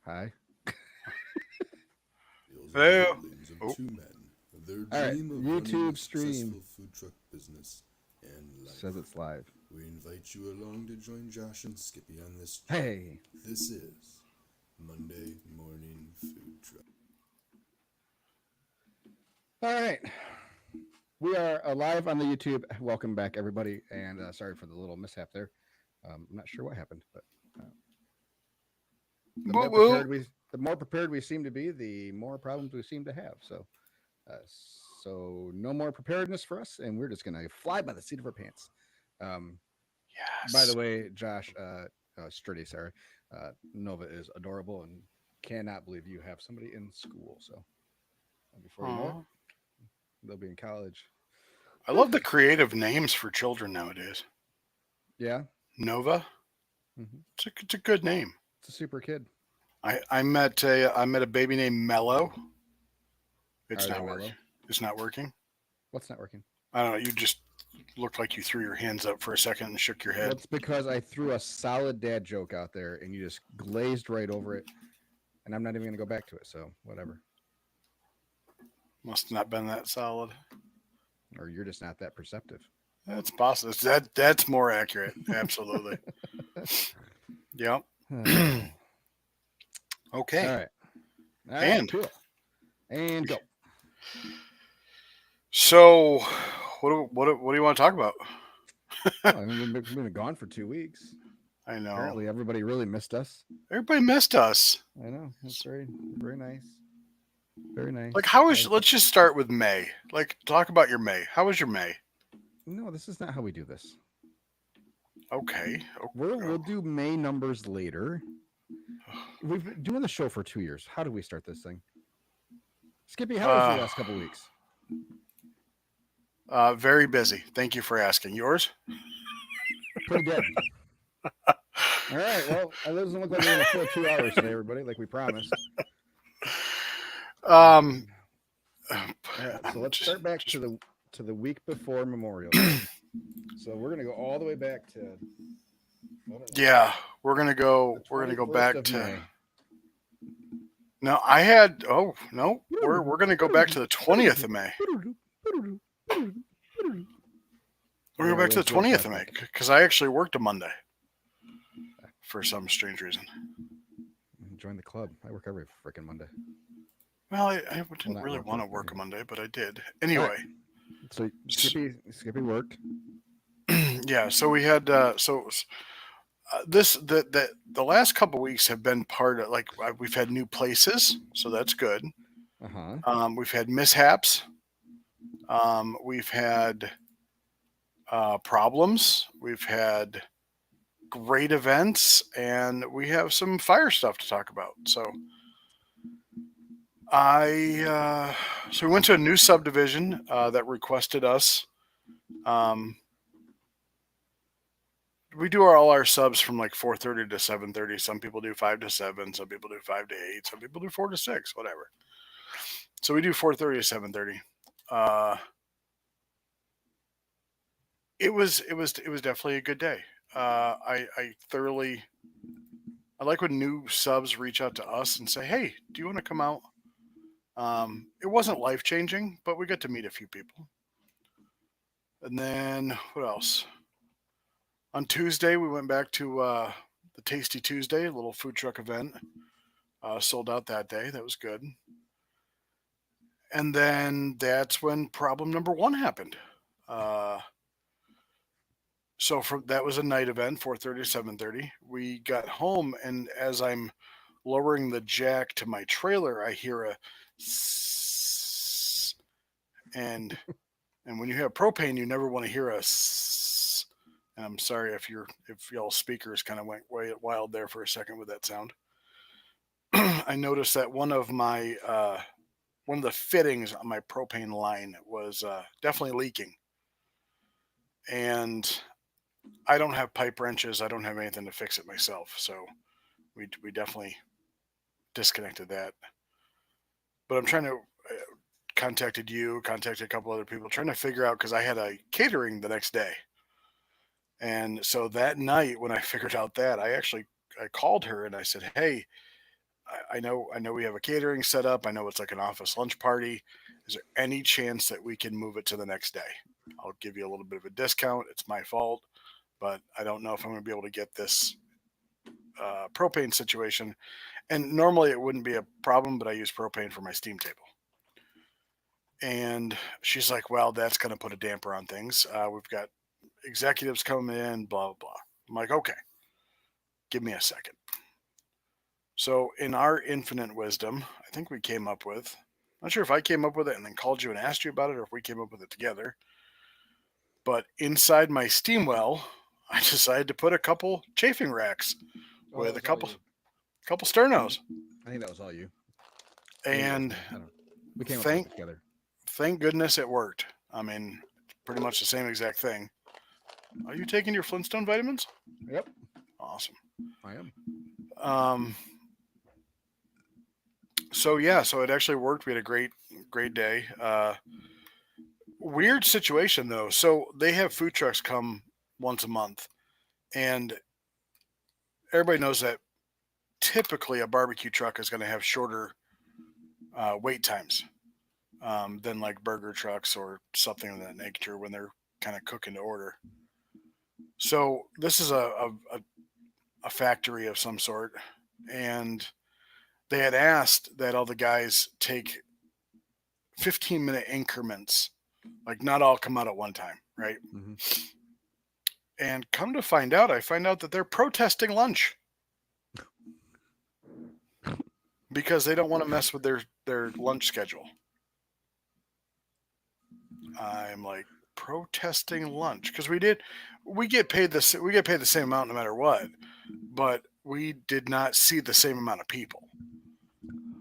Hi. Tales and Hello. failings of Oh, two men, their All right. dream of running a YouTube stream successful food truck business, and says life. it's live. We invite you along to join Josh and Skippy on this journey. Hey. This is Monday Morning Food Truck. All right. We are live on the YouTube. Welcome back, everybody. And sorry for the little mishap there. I'm not sure what happened, but uh, the woo more woo. prepared we the more prepared we seem to be, the more problems we seem to have. Uh, so no more preparedness for us, and we're just gonna fly by the seat of our pants. Um, by the Yes. way, Josh, Sturdy, sorry, Nova is adorable and cannot believe you have somebody in school. So before you know it, Aw. they'll be in college. I love the creative names for children nowadays. Yeah, Nova. It's a good name. it's a super kid. I met a baby named Mello. Are It's they not working. mellow? It's not working. What's not working? I don't know. You just looked like you threw your hands up for a second and shook your Well, head. it's because I threw a solid dad joke out there and you just glazed right over it, and I'm not even going to go back to it. So whatever. Must not been that solid. Or you're just not that perceptive. That's possible. That's more accurate. Absolutely. Yep. All Okay. right. All right. And Cool. And go. so, what do you want to talk about? Well, I mean, we've been gone for 2 weeks. I know Apparently, everybody really missed us. everybody missed us. I know. That's very nice. Very nice. Like, how was? Let's just start with May. Like, talk about your May. How was your May? No, this is not how we do this. Okay. We'll do May numbers later. We've been doing the show for 2 years. How did we start this thing? Skippy, how was your last couple weeks? Very busy. Thank you for asking. Yours? Pretty dead. All right. Well, it doesn't look like we're going to fill 2 hours today, everybody, like we promised. Um. All right. So let's start back to the week before Memorial Day. So we're going to go all the way back to. Yeah, we're gonna go. The We're gonna go 21st back of to. May. No, I had. Oh no, we're gonna go back to the 20th of May. We're gonna go back to the 20th of May because I actually worked a Monday for some strange reason. Join the club. I work every freaking Monday. Well, I didn't not really work, want to but work a anyway. Monday, but I did. Anyway, So Skippy worked. yeah. So we had. This the last couple weeks have been part of like we've had new places, so that's good. Uh-huh. We've had mishaps. We've had problems. We've had great events, and we have some fire stuff to talk about. So we went to a new subdivision that requested us. Um, we do all our subs from like 4:30 to 7:30. Some people do 5 to 7. Some people do 5 to 8. Some people do 4 to 6. Whatever. So we do 4:30 to 7:30. Uh, it was definitely a good day. I thoroughly I like when new subs reach out to us and say, "Hey, do you want to come out?" It wasn't life changing, but we got to meet a few people. And then what else? On Tuesday, we went back to the Tasty Tuesday, a little food truck event. Sold out that day. That was good. And then that's when problem number one happened. Uh, so that was a night event, 4:30 to 7:30. We got home, and as I'm lowering the jack to my trailer, I hear a sss, and when you have propane, you never want to hear a sss. And I'm sorry if y'all speakers kind of went way wild there for a second with that sound. I noticed that one of the fittings on my propane line was definitely leaking, and I don't have pipe wrenches. I don't have anything to fix it myself, so we definitely disconnected that. But I'm trying to contacted a couple other people, trying to figure out because I had a catering the next day, and so that night when I figured out that I called her and I said, "Hey, I know we have a catering set up. I know it's like an office lunch party. Is there any chance that we can move it to the next day? I'll give you a little bit of a discount. It's my fault, but I don't know if I'm going to be able to get this propane situation. And normally it wouldn't be a problem, but I use propane for my steam table. And she's like, well, that's going to put a damper on things. We've got executives coming in, blah, blah, blah. I'm like, okay, give me a second. So, in our infinite wisdom, I think we came up with, not sure if I came up with it and then called you and asked you about it or if we came up with it together, but inside my steam well, I decided to put a couple chafing racks Oh, that with a was all you. couple sternos. I think that was all you. Maybe it was And me. I don't know. We came up with thank it together. thank goodness it worked. I mean, pretty much the same exact thing. Are you taking your Flintstone vitamins? Yep, Awesome. I am. Um, so yeah, so it actually worked. We had a great day. Weird situation though. So they have food trucks come once a month, and everybody knows that typically a barbecue truck is going to have shorter wait times than like burger trucks or something of that nature when they're kind of cooking to order. So this is a factory of some sort, and they had asked that all the guys take 15-minute increments, like not all come out at one time, right? Mm-hmm. And come to find out, I find out that they're protesting lunch because they don't want to mess with their lunch schedule. I'm like, protesting lunch because we get paid the same amount no matter what, but we did not see the same amount of people.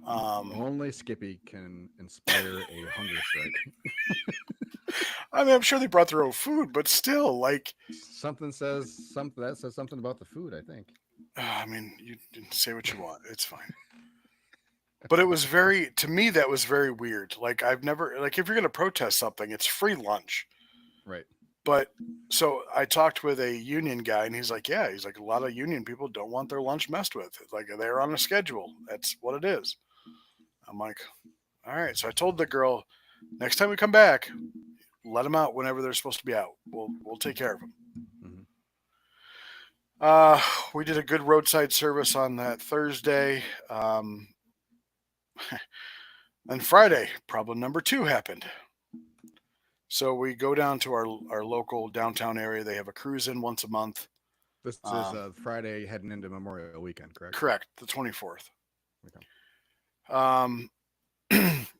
Only Skippy can inspire a hunger strike. I mean, I'm sure they brought their own food, but still, like, Something says something that says something about the food. I think. I mean, you can say what you want, it's fine. But it was very, to me, that was very weird. Like, I've never, like, if you're going to protest something, it's free lunch. Right. But so I talked with a union guy, and he's like, yeah, he's like, a lot of union people don't want their lunch messed with. Like, they're on a schedule. That's what it is. I'm like, all right. So I told the girl, next time we come back, let them out whenever they're supposed to be out. We'll take care of them. Mm-hmm. We did a good roadside service on that Thursday. And Friday, problem number 2 happened. So we go down to our local downtown area. They have a cruise in once a month. This is Friday heading into Memorial Weekend, correct? Correct, the 24th. Okay.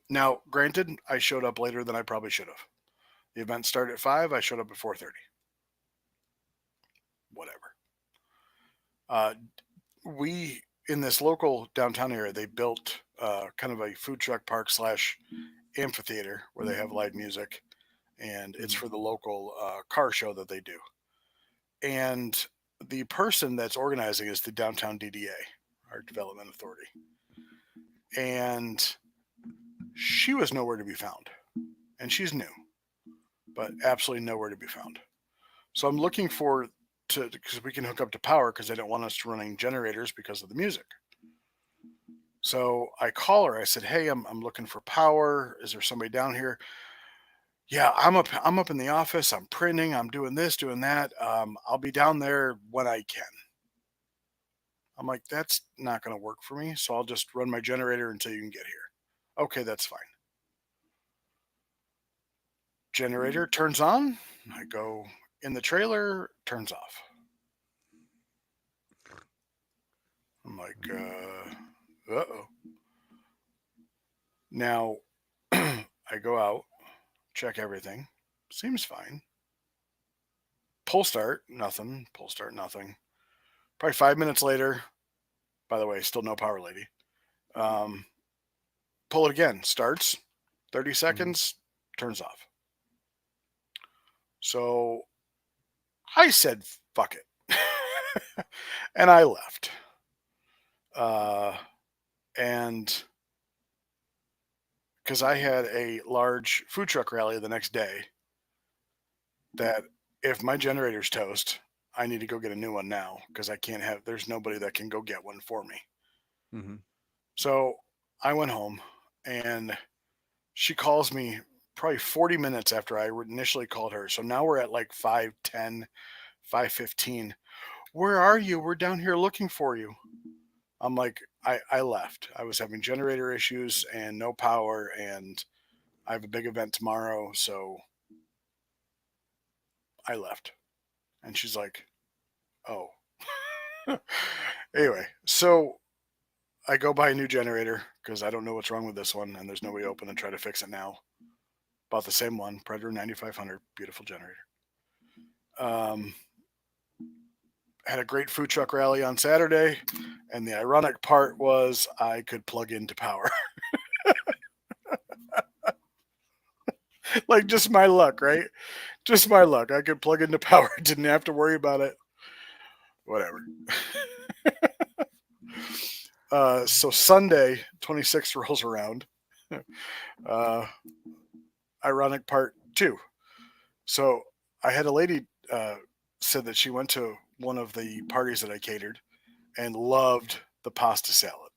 Now, granted, I showed up later than I probably should have. The event started at 5. I showed up at 4:30. Whatever. We in this local downtown area, they built kind of a food truck park / amphitheater where they have live music, and it's for the local car show that they do. And the person that's organizing is the downtown DDA, our development authority, and she was nowhere to be found. And she's new, but absolutely nowhere to be found. So I'm looking for because we can hook up to power because they don't want us running generators because of the music. So I call her. I said, "Hey, I'm looking for power. Is there somebody down here?" Yeah, I'm up in the office. I'm printing. I'm doing this, doing that. I'll be down there when I can. I'm like, that's not going to work for me. So I'll just run my generator until you can get here. Okay, that's fine. Generator turns on. I go in the trailer, turns off. I'm like, uh-oh. Now, I go out, check everything. Seems fine. Pull start, nothing. Pull start, nothing. Probably 5 minutes later, by the way, still no power lady. Pull it again, starts, 30 seconds, turns off. So I said, fuck it. And I left. And because I had a large food truck rally the next day, that if my generator's toast, I need to go get a new one now because I can't have, there's nobody that can go get one for me. Mm-hmm. So I went home, and she calls me probably 40 minutes after I initially called her. So now we're at like 5:10, 5:15. Where are you? We're down here looking for you. I'm like, I left. I was having generator issues and no power, and I have a big event tomorrow. So I left. And she's like, oh. Anyway, so I go buy a new generator because I don't know what's wrong with this one, and there's no way to open and try to fix it now. Bought the same one, Predator 9500, beautiful generator. Um, had a great food truck rally on Saturday, and the ironic part was I could plug into power. Like, just my luck, right? Just my luck. I could plug into power, didn't have to worry about it. Whatever. So Sunday, 26th rolls around. Uh, ironic part two. So I had a lady said that she went to one of the parties that I catered and loved the pasta salad.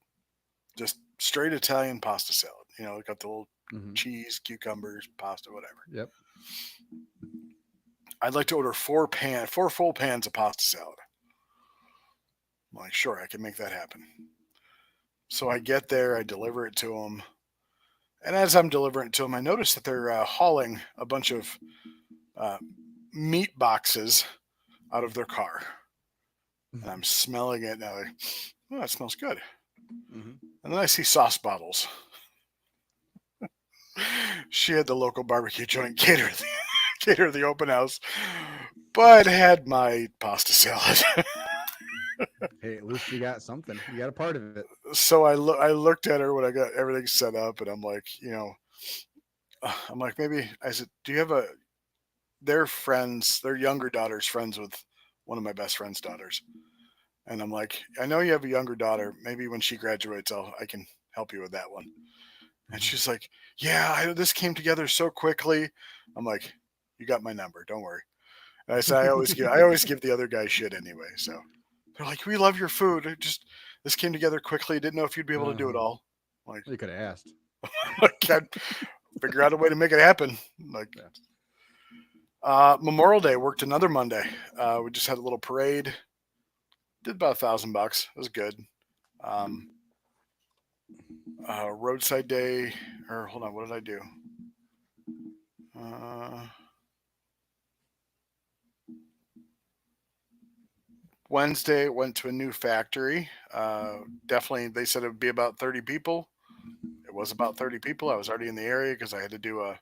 Just straight Italian pasta salad. You know, got the little cheese, cucumbers, pasta, whatever. Yep. I'd like to order four full pans of pasta salad. I'm like, sure, I can make that happen. So I get there, I deliver it to them. And as I'm delivering it to them, I notice that they're hauling a bunch of meat boxes out of their car. And I'm smelling it, and I'm like, oh, that smells good. And then I see sauce bottles. She had the local barbecue joint cater the open house, but had my pasta salad. Hey, at least you got something. You got a part of it. So I looked at her when I got everything set up, and I'm like, maybe I said, do you have their friends, their younger daughter's friends with one of my best friend's daughters. And I'm like, I know you have a younger daughter. Maybe when she graduates, I can help you with that one. And she's like, yeah, this came together so quickly. I'm like, you got my number. Don't worry. And I said, I always give the other guy shit anyway. So they're like, we love your food. This came together quickly. Didn't know if you'd be able to do it all. I'm like, you could have asked. I can't figure out a way to make it happen. Like, Memorial Day worked another Monday. We just had a little parade. Did about $1,000. It was good. Roadside day, or hold on, what did I do? Wednesday went to a new factory. Definitely, they said it would be about 30 people. It was about 30 people. I was already in the area because I had to do a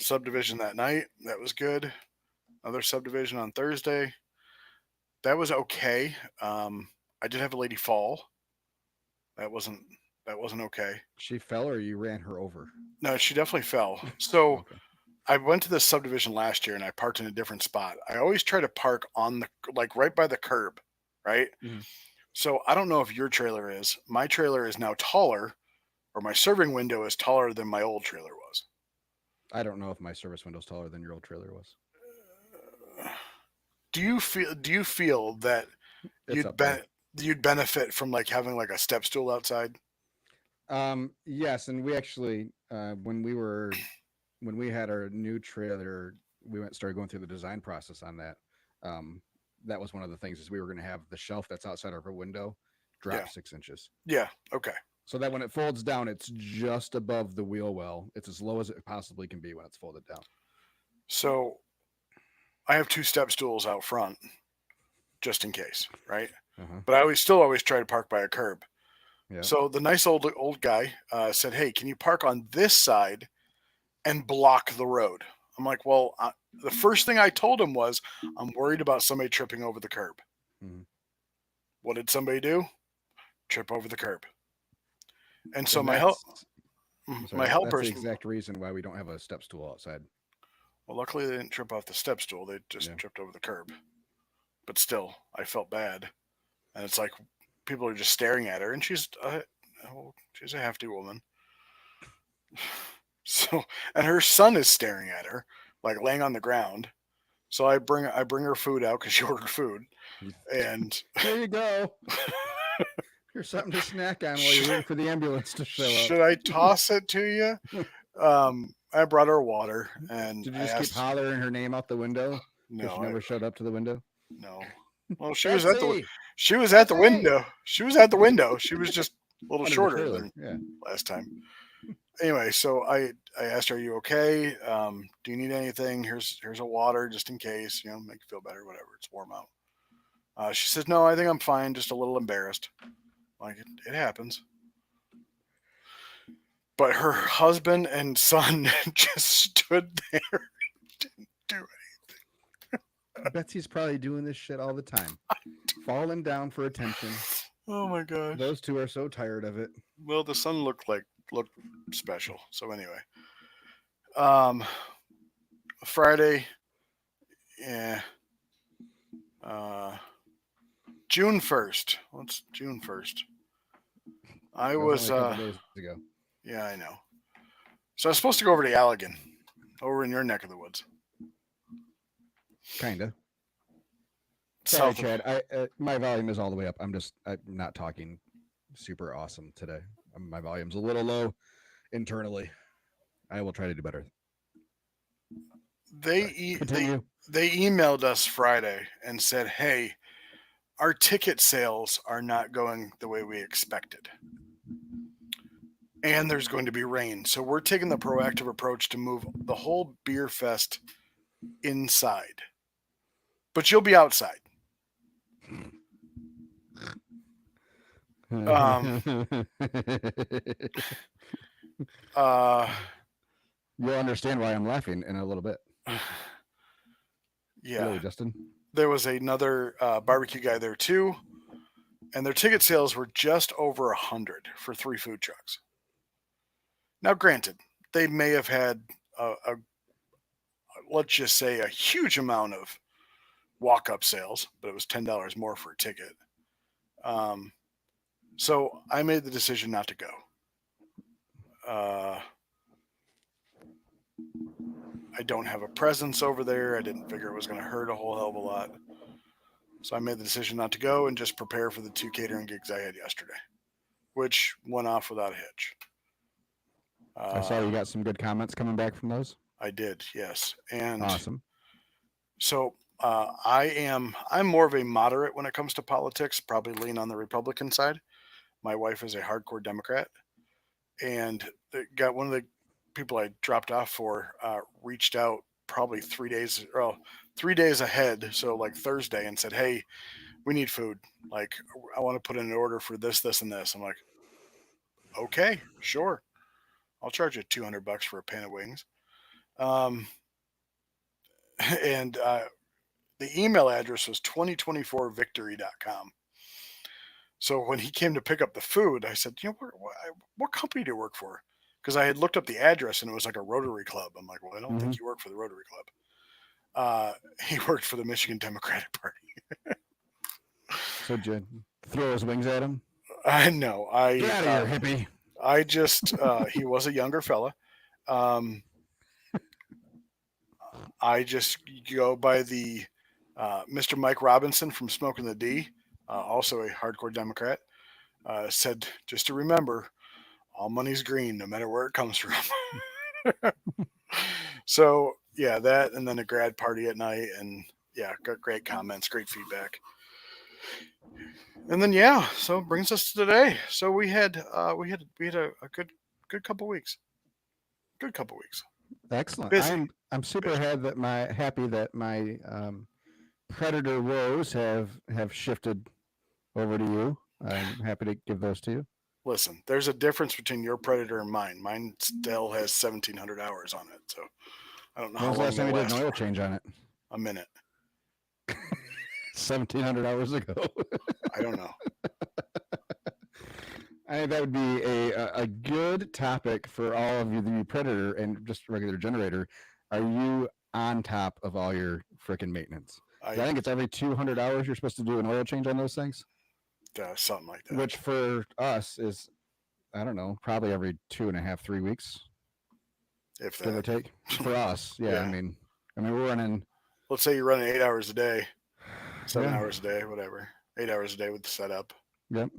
subdivision that night. That was good. Another subdivision on Thursday. That was okay. I did have a lady fall. That wasn't okay. She fell, or you ran her over? No, she definitely fell. So okay. I went to this subdivision last year and I parked in a different spot. I always try to park on right by the curb, right? Mm-hmm. So I don't know if your trailer is. My trailer is now taller, or my serving window is taller than my old trailer was. I don't know if my service window is taller than your old trailer was. Do you feel that you'd benefit from like having like a step stool outside? Yes, and we actually when we had our new trailer, we started going through the design process on that. That was one of the things, is we were going to have the shelf that's outside of our window drop 6 inches. Yeah. Okay. So that when it folds down, it's just above the wheel well. It's as low as it possibly can be when it's folded down. So I have 2 step stools out front, just in case, right? But I always try to park by a curb. Yeah. So the nice old guy said, "Hey, can you park on this side and block the road?" I'm like, "Well, the first thing I told him was, I'm worried about somebody tripping over the curb." Mm-hmm. What did somebody do? Trip over the curb. And so my helper. That's the exact reason why we don't have a step stool outside. Well, luckily they didn't trip off the step stool. They just tripped over the curb. But still, I felt bad. And it's like people are just staring at her, and she's a hefty woman. So, and her son is staring at her, like laying on the ground. So I bring her food out because she ordered food, and here you go. Here's something to snack on while you're waiting for the ambulance to show up. Should I toss it to you? I brought her water, and Did you I just keep asked. hollering her name out the window because she No, never showed up to the window? no. Well, she was at the Betsy, she was at the Betsy, window. She was at the window. She was just a little under the shorter trailer. than Yeah. last time. Anyway, so I asked her, "Are you okay? Do you need anything? Here's a water just in case. You know, make you feel better. Whatever. It's warm out." She says, "No, I think I'm fine. Just a little embarrassed. Like it happens." But her husband and son just stood there, didn't do it. Betsy's probably doing this shit all the time, falling down for attention. Oh my gosh. Those two are so tired of it. Well, the son looked special. So anyway, um, Friday, yeah, June 1st. What's June 1st? I That was, only a couple days ago. yeah, I know. So I was supposed to go over to Allegan, over in your neck of the woods. Kinda. Sorry, South of- Chad. My volume is all the way up. I'm not talking super awesome today. My volume's a little low internally. I will try to do better. They Continue. they emailed us Friday and said, "Hey, our ticket sales are not going the way we expected. And there's going to be rain. So we're taking the proactive approach to move the whole beer fest inside. But you'll be outside." You'll understand why I'm laughing in a little bit. Yeah. Really, Justin? There was another barbecue guy there too. And their ticket sales were just over 100 for 3 food trucks. Now, granted, they may have had let's just say, a huge amount of walk-up sales, but it was $10 more for a ticket. So I made the decision not to go. I don't have a presence over there. I didn't figure it was going to hurt a whole hell of a lot. So I made the decision not to go and just prepare for the 2 catering gigs I had yesterday, which went off without a hitch. I saw you got some good comments coming back from those. I did, yes. And awesome. So I'm more of a moderate when it comes to politics, probably lean on the Republican side. My wife is a hardcore Democrat, and got one of the people I dropped off for reached out probably 3 days ahead, so like Thursday, and said, "Hey, we need food. Like, I want to put in an order for this, this, and this." I'm like, "Okay, sure. I'll charge you $200 for a pan of wings." And the email address was 2024victory.com. So when he came to pick up the food, I said, what company do you work for? Because I had looked up the address and it was like a Rotary Club. I'm like, well, I don't think you work for the Rotary Club. He worked for the Michigan Democratic Party. So did you throw his wings at him? I know. Get out of here, hippie. I just, he was a younger fella. I just go by the Mr. Mike Robinson from Smoking the D, also a hardcore Democrat, said just to remember, all money's green, no matter where it comes from. So yeah, that, and then a grad party at night, and yeah, got great comments, great feedback. And then yeah, so it brings us to today. So we had a good couple weeks. Good couple weeks. Excellent. Busy. I'm super happy that my Predator woes have shifted over to you. I'm happy to give those to you. Listen, there's a difference between your Predator and mine. Mine still has 1,700 hours on it, so I don't know When was how the long last time you it'll did an last oil for. change on it? A minute. 1,700 hours ago. I don't know. I think that would be a good topic for all of you, the Predator and just regular generator. Are you on top of all your freaking maintenance? I think it's every 200 hours you're supposed to do an oil change on those things. Something like that. Which for us is, I don't know, probably every 2.5, 3 weeks. If that. Give or take. For us, yeah. I mean, we're running. Let's say you're running 8 hours a day, 7 hours a day, whatever. 8 hours a day with the setup. Yep.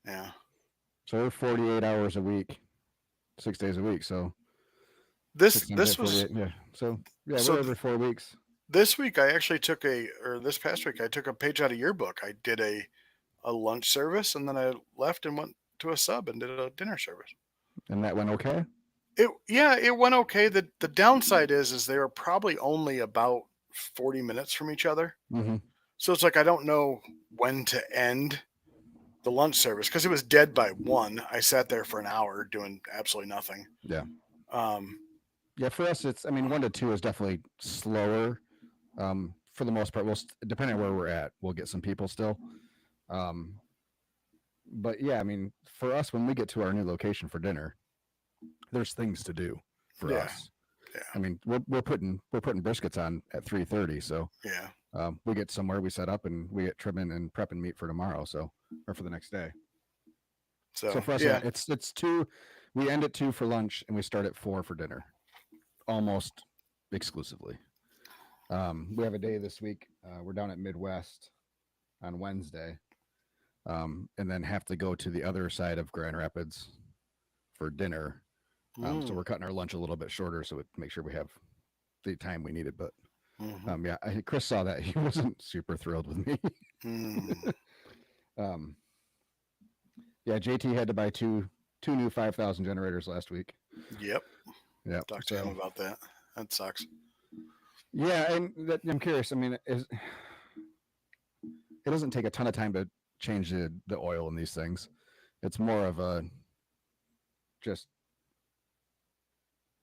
Yeah. So we're 48 hours a week, 6 days a week. So This 6 times this 8, was 48. Yeah. So yeah, so we're every 4 weeks. this week I actually this past week I took a page out of your book. I did a lunch service and then I left and went to a sub and did a dinner service. And that went okay. It went okay. The downside is they were probably only about 40 minutes from each other. Mm-hmm. So it's like I don't know when to end the lunch service because it was dead by 1. I sat there for an hour doing absolutely nothing. Yeah. Um, Yeah. For us, I mean, 1 to 2 is definitely slower. For the most part, depending on where we're at, we'll get some people still. But yeah, I mean, for us, when we get to our new location for dinner, there's things to do for Yeah. us. Yeah. I mean, we're putting briskets on at 3:30, so yeah. we get somewhere, we set up, and we get trimming and prepping meat for tomorrow, or for the next day. So for us, yeah, it's 2. We end at 2 for lunch, and we start at 4 for dinner, almost exclusively. We have a day this week. We're down at Midwest on Wednesday, and then have to go to the other side of Grand Rapids for dinner. So we're cutting our lunch a little bit shorter, so we make sure we have the time we needed. But yeah, Chris saw that. He wasn't super thrilled with me. Yeah, JT had to buy two new 5,000 generators last week. Yep. Yeah. Talk to him about that. That sucks. Yeah, and I'm curious. I mean, it doesn't take a ton of time to change the oil in these things. It's more of a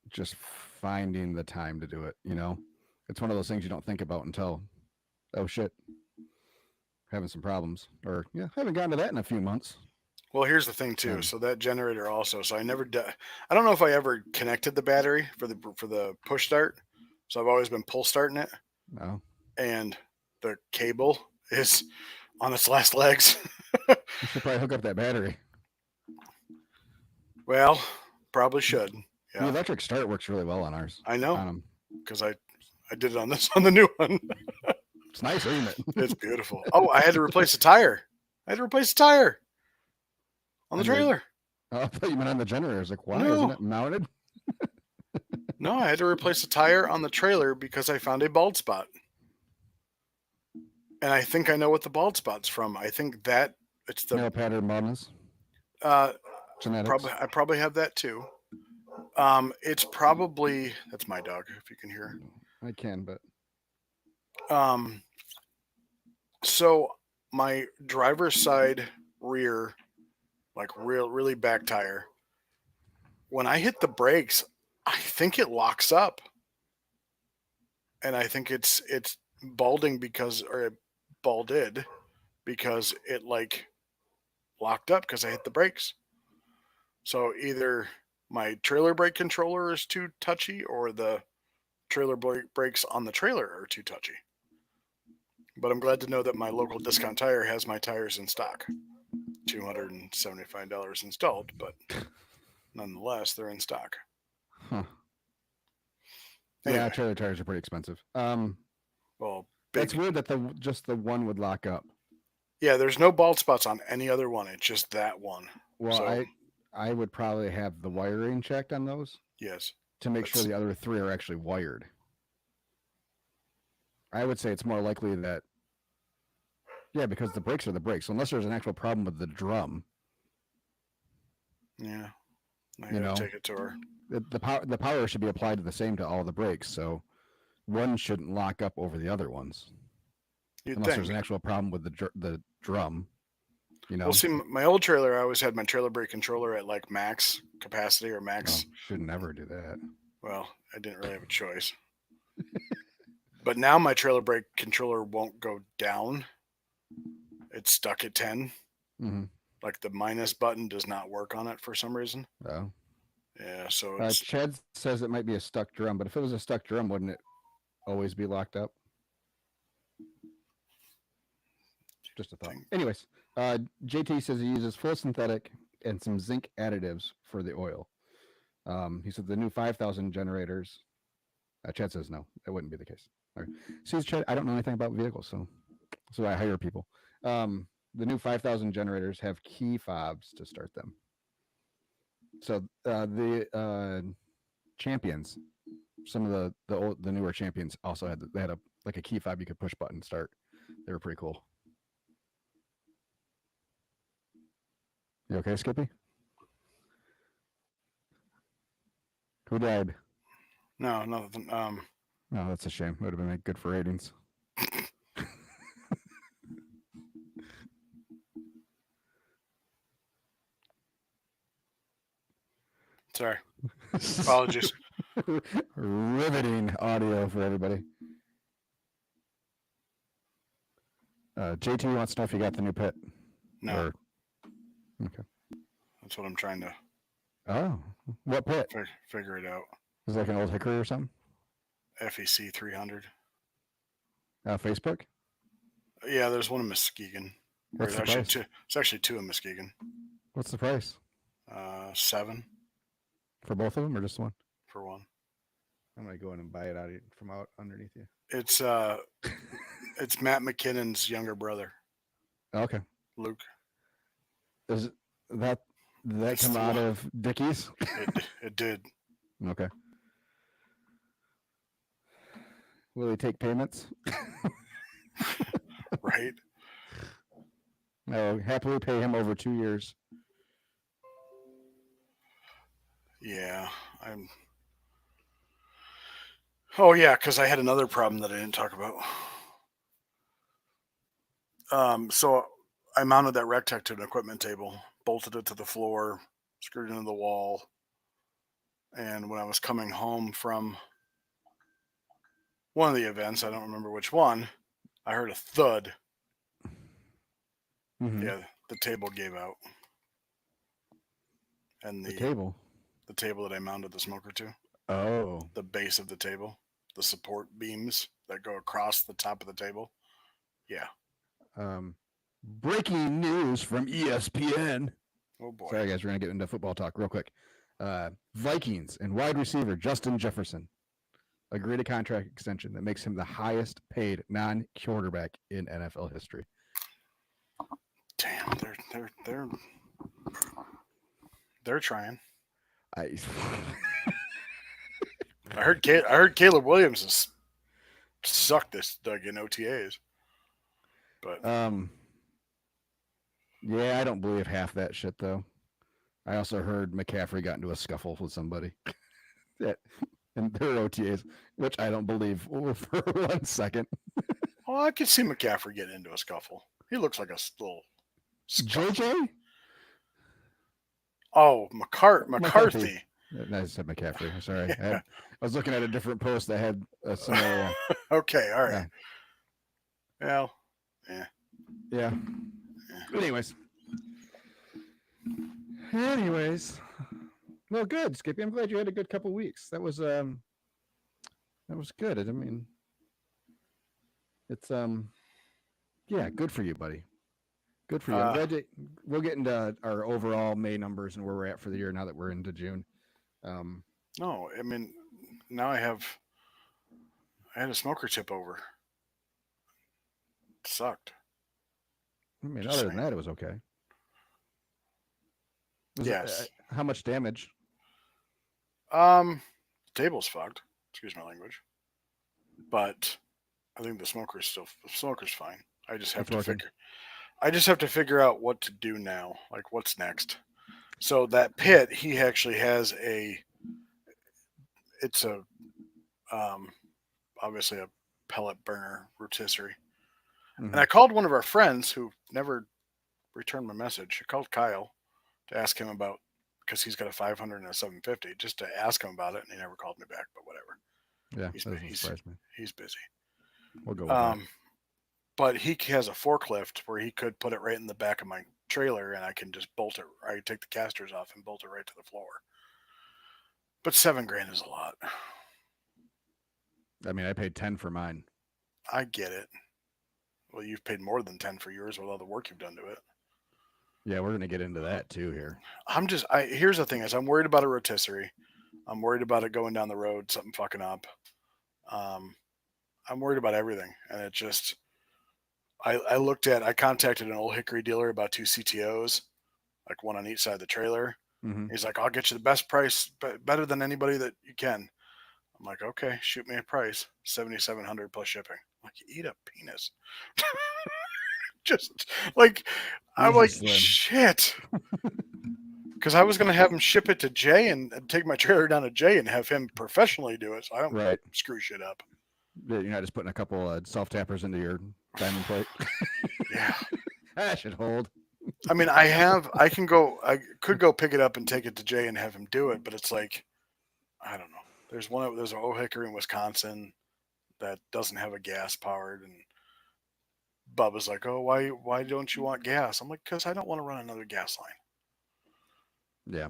just finding the time to do it. It's one of those things you don't think about until, oh shit, having some problems, or haven't gotten to that in a few months. Well, here's the thing too. So that generator also. So I don't know if I ever connected the battery for the push start. So I've always been pull starting it. No. And the cable is on its last legs. You should probably hook up that battery. Well, probably should. Yeah. The electric start works really well on ours. I know, because I did it on the new one. It's nice, isn't it? It's beautiful. Oh, I had to replace a tire. On the trailer. I thought you meant on the generator. I was like, why isn't it mounted? No, I had to replace a tire on the trailer because I found a bald spot. And I think I know what the bald spot's from. I think that it's the nail pattern baldness. Genetics. I probably have that too. It's probably, that's my dog, if you can hear. I can, but so my driver's side rear, like really back tire, when I hit the brakes, I think it locks up. And I think it's balding or it balded because it like locked up because I hit the brakes. So either my trailer brake controller is too touchy or the trailer brakes on the trailer are too touchy. But I'm glad to know that my local discount tire has my tires in stock. $275 installed, but nonetheless, they're in stock. Huh. Anyway. Yeah, trailer tires are pretty expensive. Well, that's weird that just the one would lock up. Yeah, there's no bald spots on any other one. It's just that one. Well, so, I would probably have the wiring checked on those. Yes. To make sure the other 3 are actually wired. I would say it's more likely that, because the brakes are the brakes. So unless there's an actual problem with the drum. Yeah. I gotta take it to her. The power should be applied to all the brakes. So one shouldn't lock up over the other ones. Unless there's an actual problem with the drum. Well, see, my old trailer, I always had my trailer brake controller at like max capacity or max. Should never do that. Well, I didn't really have a choice. But now my trailer brake controller won't go down. It's stuck at 10. Mm-hmm. Like the minus button does not work on it for some reason. Oh. Yeah, so Chad says it might be a stuck drum, but if it was a stuck drum, wouldn't it always be locked up? Just a thought. Anyways, JT says he uses full synthetic and some zinc additives for the oil. He said the new 5,000 generators. Chad says no, that wouldn't be the case. All right. See, Chad, I don't know anything about vehicles, so I hire people. the new 5,000 generators have key fobs to start them. So the champions, some of the newer champions also had a key fob you could push button start. They were pretty cool. You okay, Skippy? Who died? No, nothing. No, that's a shame. It would have been good for ratings. Sorry. Apologies. Riveting audio for everybody. JT wants to know if you got the new pit. No. Okay. That's what I'm trying to. Oh, what pit? Figure it out. Is it like an old hickory or something? FEC 300. Facebook? Yeah, there's one in Muskegon. What's the price? It's actually two in Muskegon. What's the price? $7 for both of them, or just one? for one. I'm gonna go in and buy it from out underneath you. It's it's Matt McKinnon's younger brother. Okay. Luke. Did that come out of Dickies? It did. Okay. Will he take payments? Right. No, happily pay him over 2 years. Yeah, Oh yeah, because I had another problem that I didn't talk about. So I mounted that Rectech to an equipment table, bolted it to the floor, screwed it into the wall, and when I was coming home from one of the events, I don't remember which one, I heard a thud. Mm-hmm. Yeah, the table gave out. And the table? The table that I mounted the smoker to. Oh. The base of the table. The support beams that go across the top of the table. Yeah. Breaking news from ESPN. Oh boy. Sorry guys, we're going to get into football talk real quick. Vikings and wide receiver Justin Jefferson agreed a contract extension that makes him the highest paid non-quarterback in NFL history. Damn, they're trying. I heard Caleb Williams has sucked this in OTAs. But yeah, I don't believe half that shit though. I also heard McCaffrey got into a scuffle with somebody. And their OTAs, which I don't believe for 1 second. Oh, I could see McCaffrey getting into a scuffle. He looks like a little JJ? Oh, McCarthy. I said McCaffrey. I'm sorry. I was looking at a different post that had a scenario. Okay, all right. Well, yeah. Yeah. Anyways. Well, good, Skippy. I'm glad you had a good couple weeks. That was good. I mean, it's yeah, good for you, buddy. Good for you. I'm glad we'll get into our overall May numbers and where we're at for the year now that we're into June. No, I mean, now I had a smoker tip over. It sucked. I mean, other than that, it was okay. Yes. How much damage? The table's fucked. Excuse my language. But I think the smoker's fine. I just have to figure out what to do now. Like what's next. So that pit, he actually has it's obviously a pellet burner rotisserie. Mm-hmm. And I called one of our friends who never returned my message. I called Kyle to ask him about, because he's got a 500 and a 750, just to ask him about it, and he never called me back, but whatever. Yeah, he's busy. We'll go with that. But he has a forklift where he could put it right in the back of my trailer, and I can just bolt it. I take the casters off and bolt it right to the floor. But $7,000 is a lot. I mean, I paid 10 for mine. I get it. Well, you've paid more than 10 for yours with all the work you've done to it. Yeah, we're going to get into that too here. Here's the thing is I'm worried about a rotisserie. I'm worried about it going down the road, something fucking up. I'm worried about everything. And it just, I contacted an old Hickory dealer about 2 CTOs, like one on each side of the trailer. Mm-hmm. He's like, I'll get you the best price, better than anybody that you can. I'm like, okay, shoot me a price, 7,700 plus shipping. I'm like, eat a penis. Just like, I'm Easy, like, Slim. shit. Because I was gonna have him ship it to Jay and take my trailer down to Jay and have him professionally do it, so I don't Right. screw shit up. You're not just putting a couple self tappers into your diamond plate. Yeah. That should hold. I mean, I could go pick it up and take it to Jay and have him do it, but it's like, I don't know. There's an old Hickory in Wisconsin that doesn't have a gas powered, and Bubba's like, oh, why don't you want gas? I'm like, because I don't want to run another gas line. Yeah.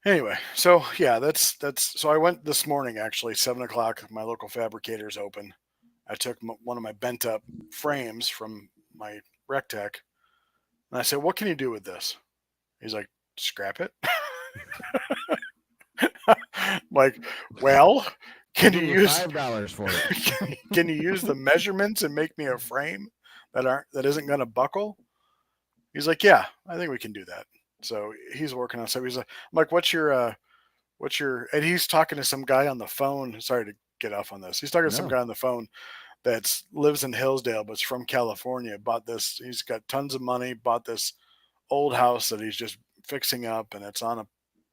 Anyway, so yeah, that's so I went this morning actually, 7 o'clock. My local fabricator's open. I took one of my bent up frames from my Rectech, and I said, what can you do with this? He's like, scrap it. Like, well, can you Give me use $5 for it. can you use the measurements and make me a frame that isn't going to buckle? He's like, yeah, I think we can do that. So he's working on something. He's like, I'm like, what's your and he's talking to some guy on the phone. Sorry to get off on this. He's talking to some No. guy on the phone that lives in Hillsdale, but's from California. Bought this. He's got tons of money. Bought this old house that he's just fixing up, and it's on a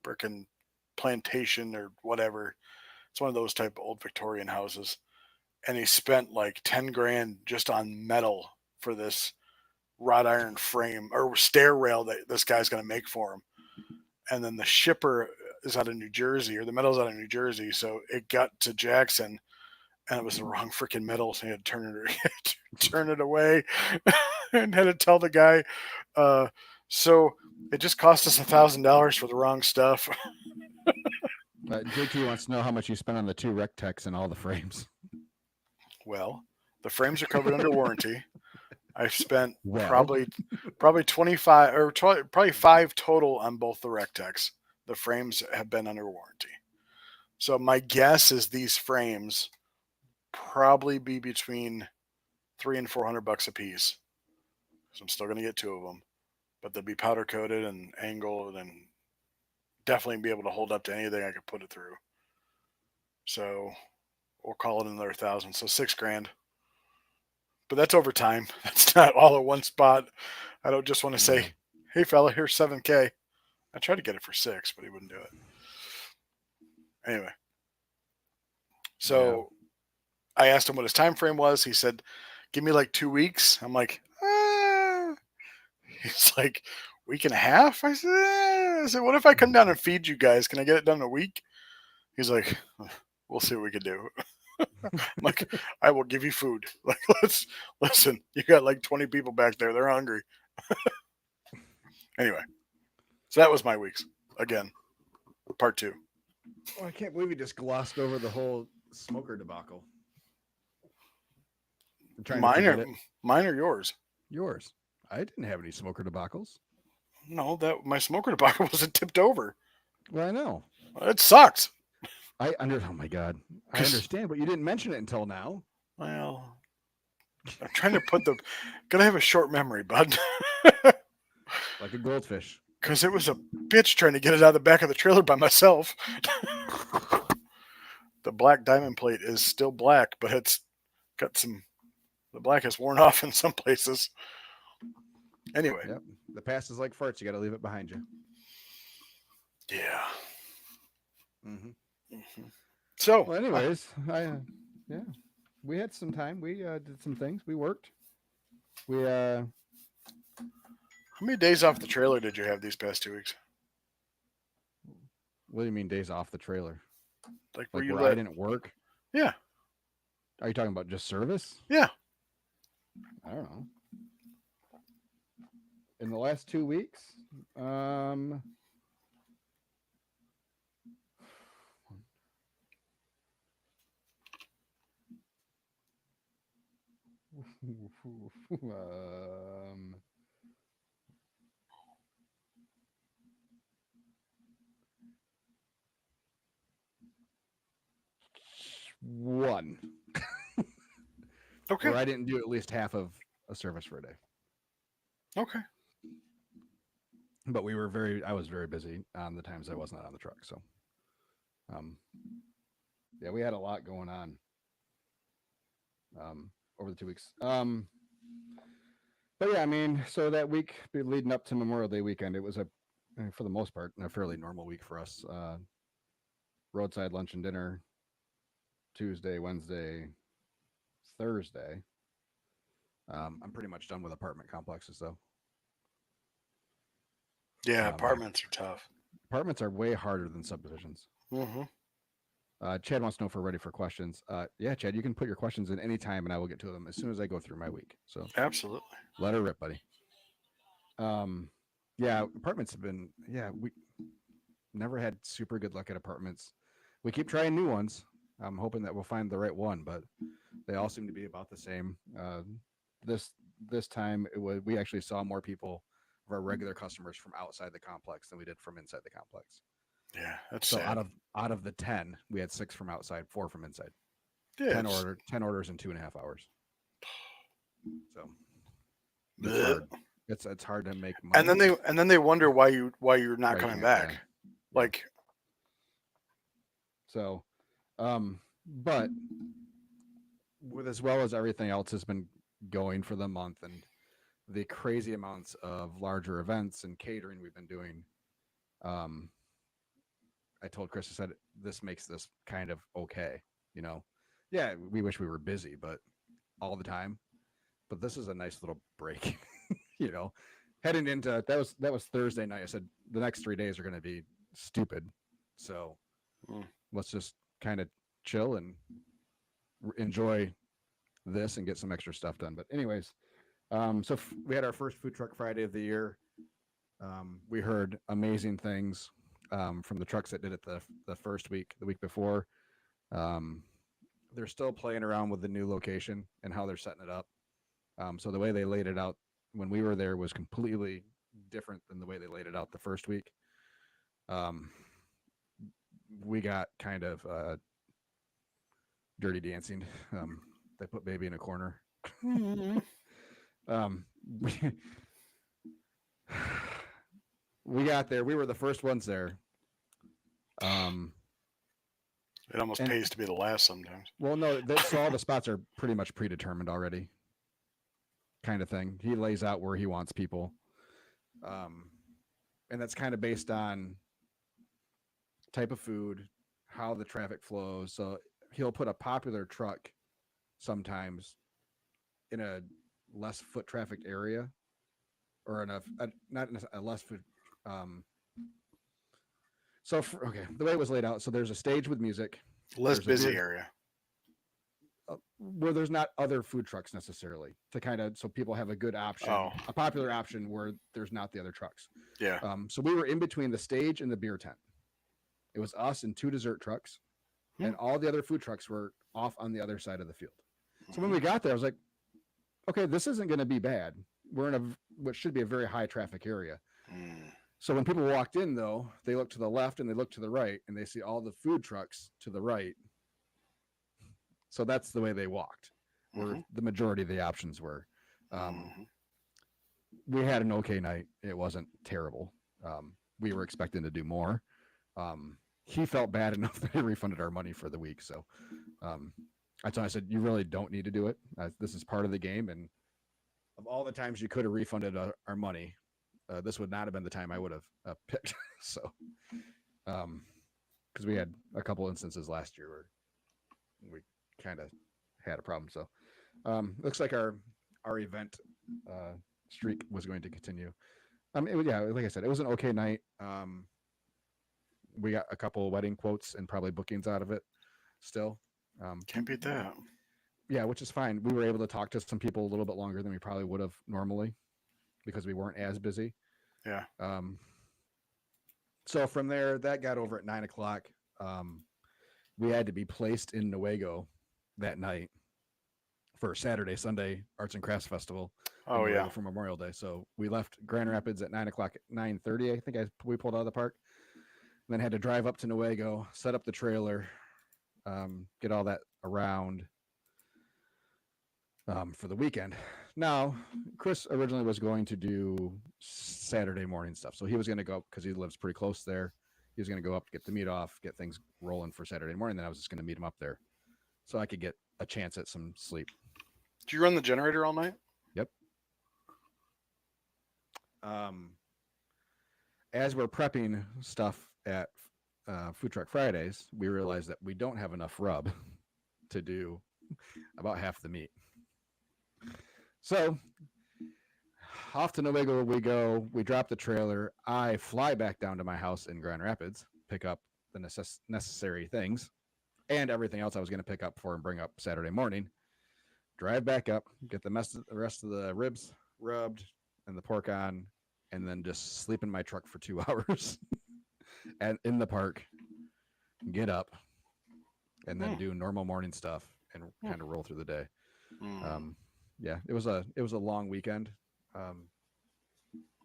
freaking plantation or whatever. It's one of those type of old Victorian houses, and he spent like 10 grand just on metal for this wrought iron frame or stair rail that this guy's going to make for him. And then the shipper is out of New Jersey, or the metal's out of New Jersey, so it got to Jackson, and it was the wrong freaking metal, so he had to turn it away, and had to tell the guy, so it just cost us $1,000 for the wrong stuff. JT wants to know how much you spent on the 2 rec techs and all the frames. Well, the frames are covered under warranty. I've spent Well. probably 25 or probably 5 total on both the Rectex. The frames have been under warranty. So my guess is these frames probably be between $300 and $400 a piece. So I'm still going to get 2 of them, but they'll be powder coated and angled and definitely be able to hold up to anything I could put it through. So we'll call it another 1,000. So 6 grand. But that's over time. That's not all at one spot. I don't just want to say, hey fella, here's 7K. I tried to get it for 6, but he wouldn't do it. Anyway. So I asked him what his time frame was. He said, give me like 2 weeks. I'm like, ah. He's like, week and a half? I said, I said, what if I come down and feed you guys? Can I get it done in a week? He's like, we'll see what we can do. I'm like, I will give you food. Like, listen, you got like 20 people back there. They're hungry. Anyway, so that was my weeks. Again, part 2. Oh, I can't believe you just glossed over the whole smoker debacle. Mine or yours? Yours. I didn't have any smoker debacles. No, that my smoker debacle wasn't tipped over. Well, I know. It sucked. Oh my God. I understand, but you didn't mention it until now. Well, I'm trying to gotta have a short memory, bud. Like a goldfish. Because it was a bitch trying to get it out of the back of the trailer by myself. The black diamond plate is still black, but it's got the black has worn off in some places. Anyway. Yep. The past is like farts. You got to leave it behind you. Yeah. Mm-hmm. Mm-hmm. So, well, anyways, we had some time. We did some things. We worked. How many days off the trailer did you have these past 2 weeks? What do you mean days off the trailer? Like where I didn't work? Yeah. Are you talking about just service? Yeah. I don't know. In the last 2 weeks, one. Okay. Where I didn't do at least half of a service for a day. Okay. But I was very busy on the times I was not on the truck. So, yeah, we had a lot going on over the 2 weeks. But yeah, I mean, so that week leading up to Memorial Day weekend, it was for the most part, a fairly normal week for us. Roadside lunch and dinner, Tuesday, Wednesday, Thursday. I'm pretty much done with apartment complexes, though. Yeah, apartments are tough. Apartments are way harder than subdivisions. Mm-hmm. Chad wants to know if we're ready for questions. Yeah, Chad, you can put your questions in any time, and I will get to them as soon as I go through my week. So absolutely, let her rip, buddy. Yeah, apartments have been. Yeah, we never had super good luck at apartments. We keep trying new ones. I'm hoping that we'll find the right one, but they all seem to be about the same. This time we actually saw more people of our regular customers from outside the complex than we did from inside the complex. Yeah, that's so sad. out of the 10, we had 6 from outside, 4 from inside. Yeah, 10 orders in 2.5 hours. So it's hard. It's hard to make money. And then they wonder why you're not coming back. Yeah. Like, so, but with as well as everything else has been going for the month and the crazy amounts of larger events and catering we've been doing, I told Chris, I said, this makes this kind of okay. You know, yeah, we wish we were busy, but all the time. But this is a nice little break, you know. Heading into that was Thursday night. I said the next 3 days are going to be stupid, so let's just kind of chill and enjoy this and get some extra stuff done. But anyways, so we had our first food truck Friday of the year. We heard amazing things from the trucks that did it the first week, the week before. They're still playing around with the new location and how they're setting it up. So the way they laid it out when we were there was completely different than the way they laid it out the first week. We got kind of dirty dancing. They put baby in a corner. We got there. We were the first ones there. It almost pays to be the last sometimes. Well, no, so all the spots are pretty much predetermined already, kind of thing. He lays out where he wants people. And that's kind of based on type of food, how the traffic flows. So he'll put a popular truck sometimes in a less foot trafficked area or in not a less foot. Okay, the way it was laid out. So there's a stage with music. Less busy area. Where there's not other food trucks necessarily to kind of, so people have a good option, a popular option where there's not the other trucks. Yeah. So we were in between the stage and the beer tent. It was us and 2 dessert trucks, and all the other food trucks were off on the other side of the field. So when we got there, I was like, okay, this isn't going to be bad. We're in what should be a very high traffic area. So when people walked in, though, they look to the left and they look to the right, and they see all the food trucks to the right. So that's the way they walked, where the majority of the options were. We had an okay night. It wasn't terrible. We were expecting to do more. He felt bad enough that he refunded our money for the week. So I told him, I said, you really don't need to do it. This is part of the game. And of all the times you could have refunded our money, this would not have been the time I would have picked. So, because we had a couple instances last year where we kind of had a problem. So, looks like our event streak was going to continue. Yeah, like I said, it was an okay night. We got a couple of wedding quotes and probably bookings out of it still. Can't beat that. Yeah, which is fine. We were able to talk to some people a little bit longer than we probably would have normally because we weren't as busy. Yeah. So from there, that got over at 9:00. We had to be placed in Newaygo that night for Saturday, Sunday Arts and Crafts Festival. For Memorial Day. So we left Grand Rapids at 9:00, 9:30. I think we pulled out of the park. And then had to drive up to Newaygo, set up the trailer, get all that around for the weekend. now Chris originally was going to do Saturday morning stuff, so he was going to go up because he lives pretty close there. He was going to go up to get the meat off, get things rolling for Saturday morning. Then I was just going to meet him up there, so I could get a chance at some sleep. Do you run the generator all night? Yep. As we're prepping stuff at Food Truck Fridays, we realized that we don't have enough rub to do about half the meat. So off to Newaygo we go. We drop the trailer. I fly back down to my house in Grand Rapids, pick up the necessary things and everything else I was going to pick up for and bring up Saturday morning. Drive back up, get the rest of the ribs rubbed and the pork on, and then just sleep in my truck for 2 hours and in the park, get up, and then do normal morning stuff and kind of roll through the day. Yeah, it was a long weekend.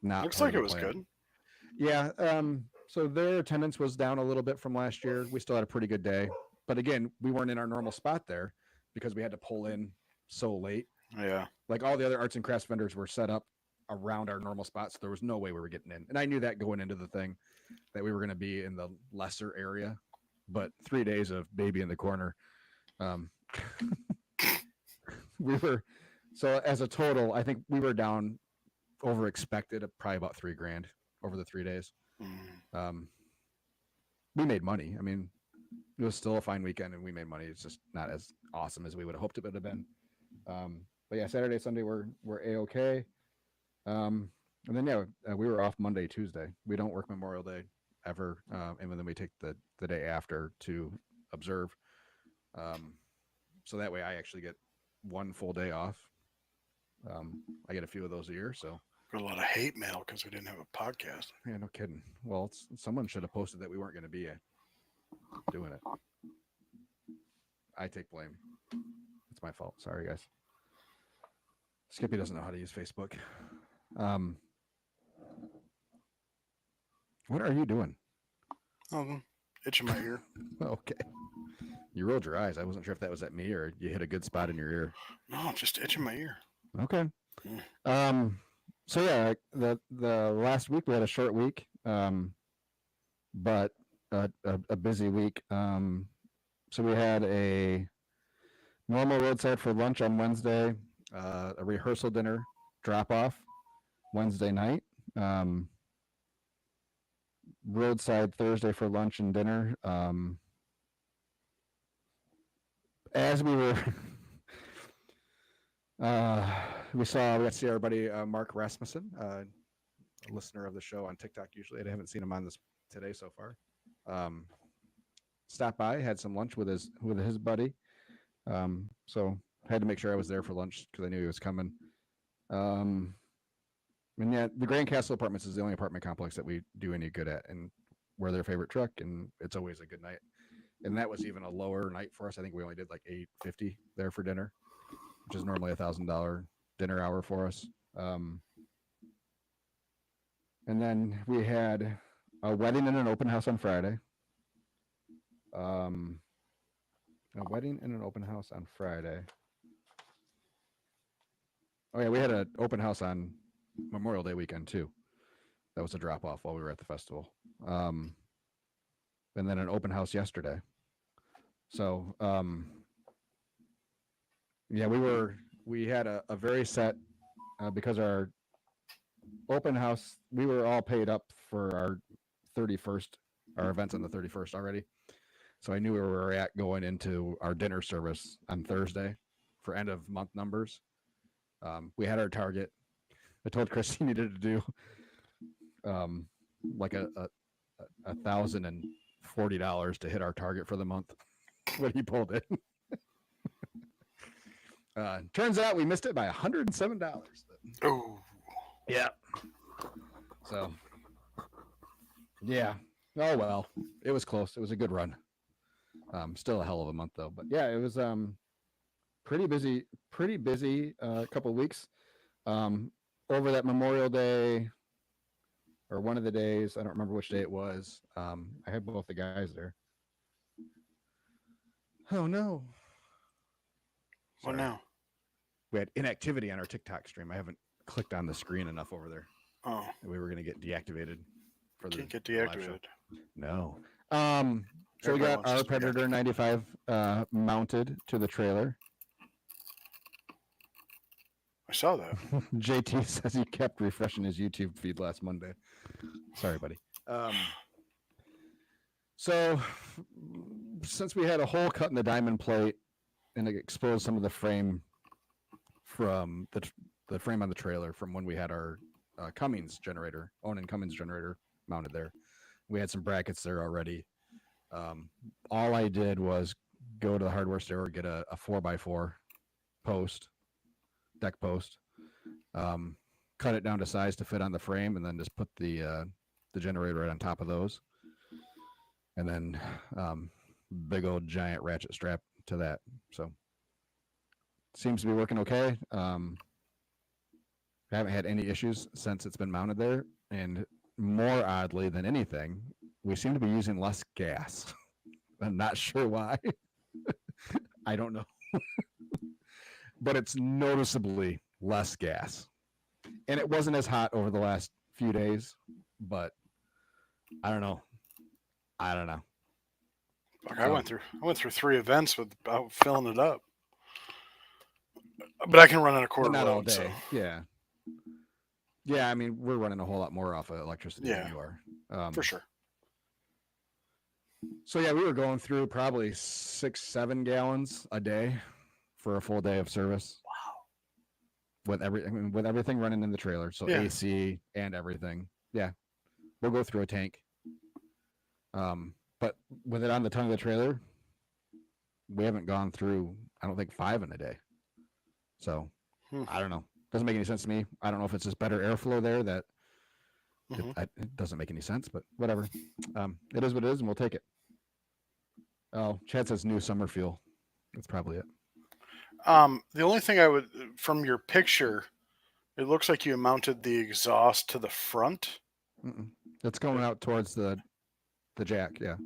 Not looks like it was good. Yeah. So their attendance was down a little bit from last year. We still had a pretty good day, but again, we weren't in our normal spot there because we had to pull in so late. Yeah. Like all the other arts and crafts vendors were set up around our normal spot, so there was no way we were getting in. And I knew that going into the thing that we were going to be in the lesser area, but 3 days of baby in the corner, we were. So as a total, I think we were down over expected probably about $3,000 over the 3 days. We made money. I mean, it was still a fine weekend and we made money. It's just not as awesome as we would have hoped it would have been. But yeah, Saturday, Sunday we're A-okay. And then we were off Monday, Tuesday. We don't work Memorial Day ever, and then we take the day after to observe. So that way I actually get 1 full day off. I get a few of those a year, so got a lot of hate mail because we didn't have a podcast. Yeah, no kidding. Well, someone should have posted that we weren't going to be doing it. I take blame. It's my fault. Sorry, guys. Skippy doesn't know how to use Facebook. What are you doing? Oh, itching my ear. Okay. You rolled your eyes. I wasn't sure if that was at me or you hit a good spot in your ear. No, just itching my ear. Okay. So yeah, the last week we had a short week, but a busy week. So we had a normal roadside for lunch on Wednesday, a rehearsal dinner drop off Wednesday night, roadside Thursday for lunch and dinner. As we were we got to see our buddy Mark Rasmussen, a listener of the show on TikTok usually. I haven't seen him on this today so far. Stopped by, had some lunch with his buddy. So had to make sure I was there for lunch because I knew he was coming. And yeah, the Grand Castle Apartments is the only apartment complex that we do any good at, and we're their favorite truck, and it's always a good night. And that was even a lower night for us. I think we only did like $850 there for dinner, which is normally $1,000 dinner hour for us. And then we had a wedding and an open house on Friday. A wedding and an open house on Friday. Oh yeah, we had an open house on Memorial Day weekend too. That was a drop off while we were at the festival. And then an open house yesterday. So yeah, we had a very set because our open house, we were all paid up for our 31st, our events on the 31st already. So I knew where we were at going into our dinner service on Thursday for end of month numbers. We had our target. I told Chris he needed to do like $1,040 to hit our target for the month when he pulled it. Turns out we missed it by $107. Oh, yeah. So, yeah. Oh well, it was close. It was a good run. Still a hell of a month though. But yeah, it was pretty busy. Couple of weeks. Over that Memorial Day, or one of the days, I don't remember which day it was. I had both the guys there. Oh no. What now? we had inactivity on our TikTok stream. I haven't clicked on the screen enough over there. Oh, We were going to get deactivated for the can't get the live show. deactivated. No. So we Everybody got wants us our to be Predator 95 mounted to the trailer. I saw that. JT says he kept refreshing his YouTube feed last Monday. Sorry, buddy. So since we had a hole cut in the diamond plate and it exposed some of the frame from the frame on the trailer from when we had our Cummins generator, Onan Cummins generator mounted there, we had some brackets there already. All I did was go to the hardware store, get a 4x4 post, deck post, cut it down to size to fit on the frame, and then just put the generator right on top of those, and then big old giant ratchet strap to that. So seems to be working okay. I haven't had any issues since it's been mounted there, and more oddly than anything, we seem to be using less gas. I'm not sure why. I don't know. But it's noticeably less gas. And it wasn't as hot over the last few days, but I don't know. Look, I went through 3 events without filling it up. But I can run on a quarter But not load, all day. so. Yeah. Yeah, I mean, we're running a whole lot more off of electricity Yeah, than you are. for sure. So yeah, we were going through probably 6-7 gallons a day for a full day of service. Wow. With everything running in the trailer, so Yeah. AC and everything. Yeah, we'll go through a tank. But with it on the tongue of the trailer, we haven't gone through, I don't think, 5 in a day. So I don't know. Doesn't make any sense to me. I don't know if it's just better airflow there that it doesn't make any sense, but whatever. It is what it is, and we'll take it. Oh, Chad says new summer fuel. That's probably it. The only thing I would, from your picture, it looks like you mounted the exhaust to the front. It's going out towards the jack. Yeah.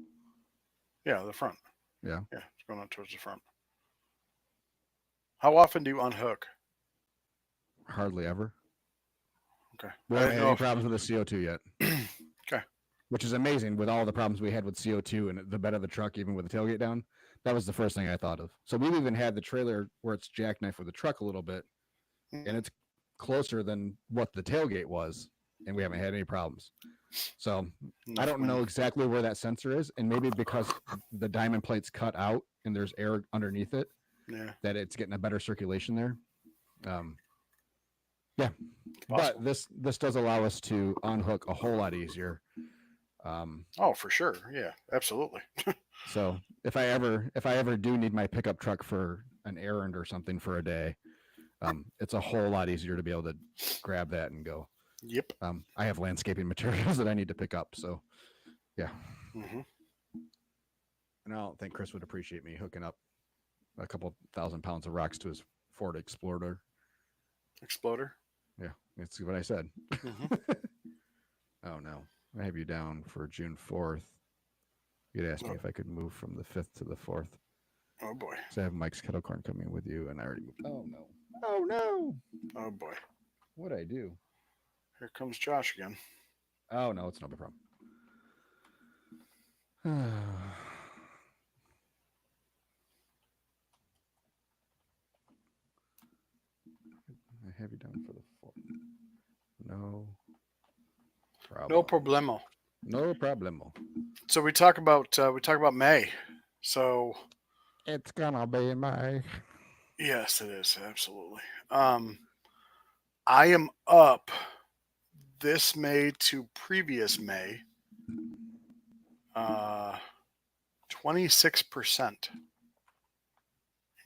Yeah, the front. Yeah. Yeah, it's going out towards the front. How often do you unhook? Hardly ever. Okay. We haven't had any problems with the CO2 yet. Okay. Which is amazing with all the problems we had with CO2 and the bed of the truck, even with the tailgate down. That was the first thing I thought of. So we've even had the trailer where it's jackknifed with the truck a little bit, and it's closer than what the tailgate was, and we haven't had any problems. So I don't know exactly where that sensor is, and maybe because the diamond plate's cut out and there's air underneath it, that it's getting a better circulation there. Yeah, but this does allow us to unhook a whole lot easier. Oh, for sure. Yeah, absolutely. So if I ever do need my pickup truck for an errand or something for a day, it's a whole lot easier to be able to grab that and go. Yep. I have landscaping materials that I need to pick up, so yeah. And I don't think Chris would appreciate me hooking up a couple 1,000 pounds of rocks to his Ford Explorer. Yeah, that's what I said. Oh no, I have you down for June 4th. You'd ask me if I could move from the 5th to the 4th. Oh boy. So I have Mike's kettle corn coming with you, and I already moved. Oh no. Oh no. Oh boy. What'd I do? Here comes Josh again. Oh no, it's no problem. I have you down for the 4th. No problem. No problemo. No problemo. So we talk about May. So it's gonna be May. Yes, it is, absolutely. I am up this May to previous May 26%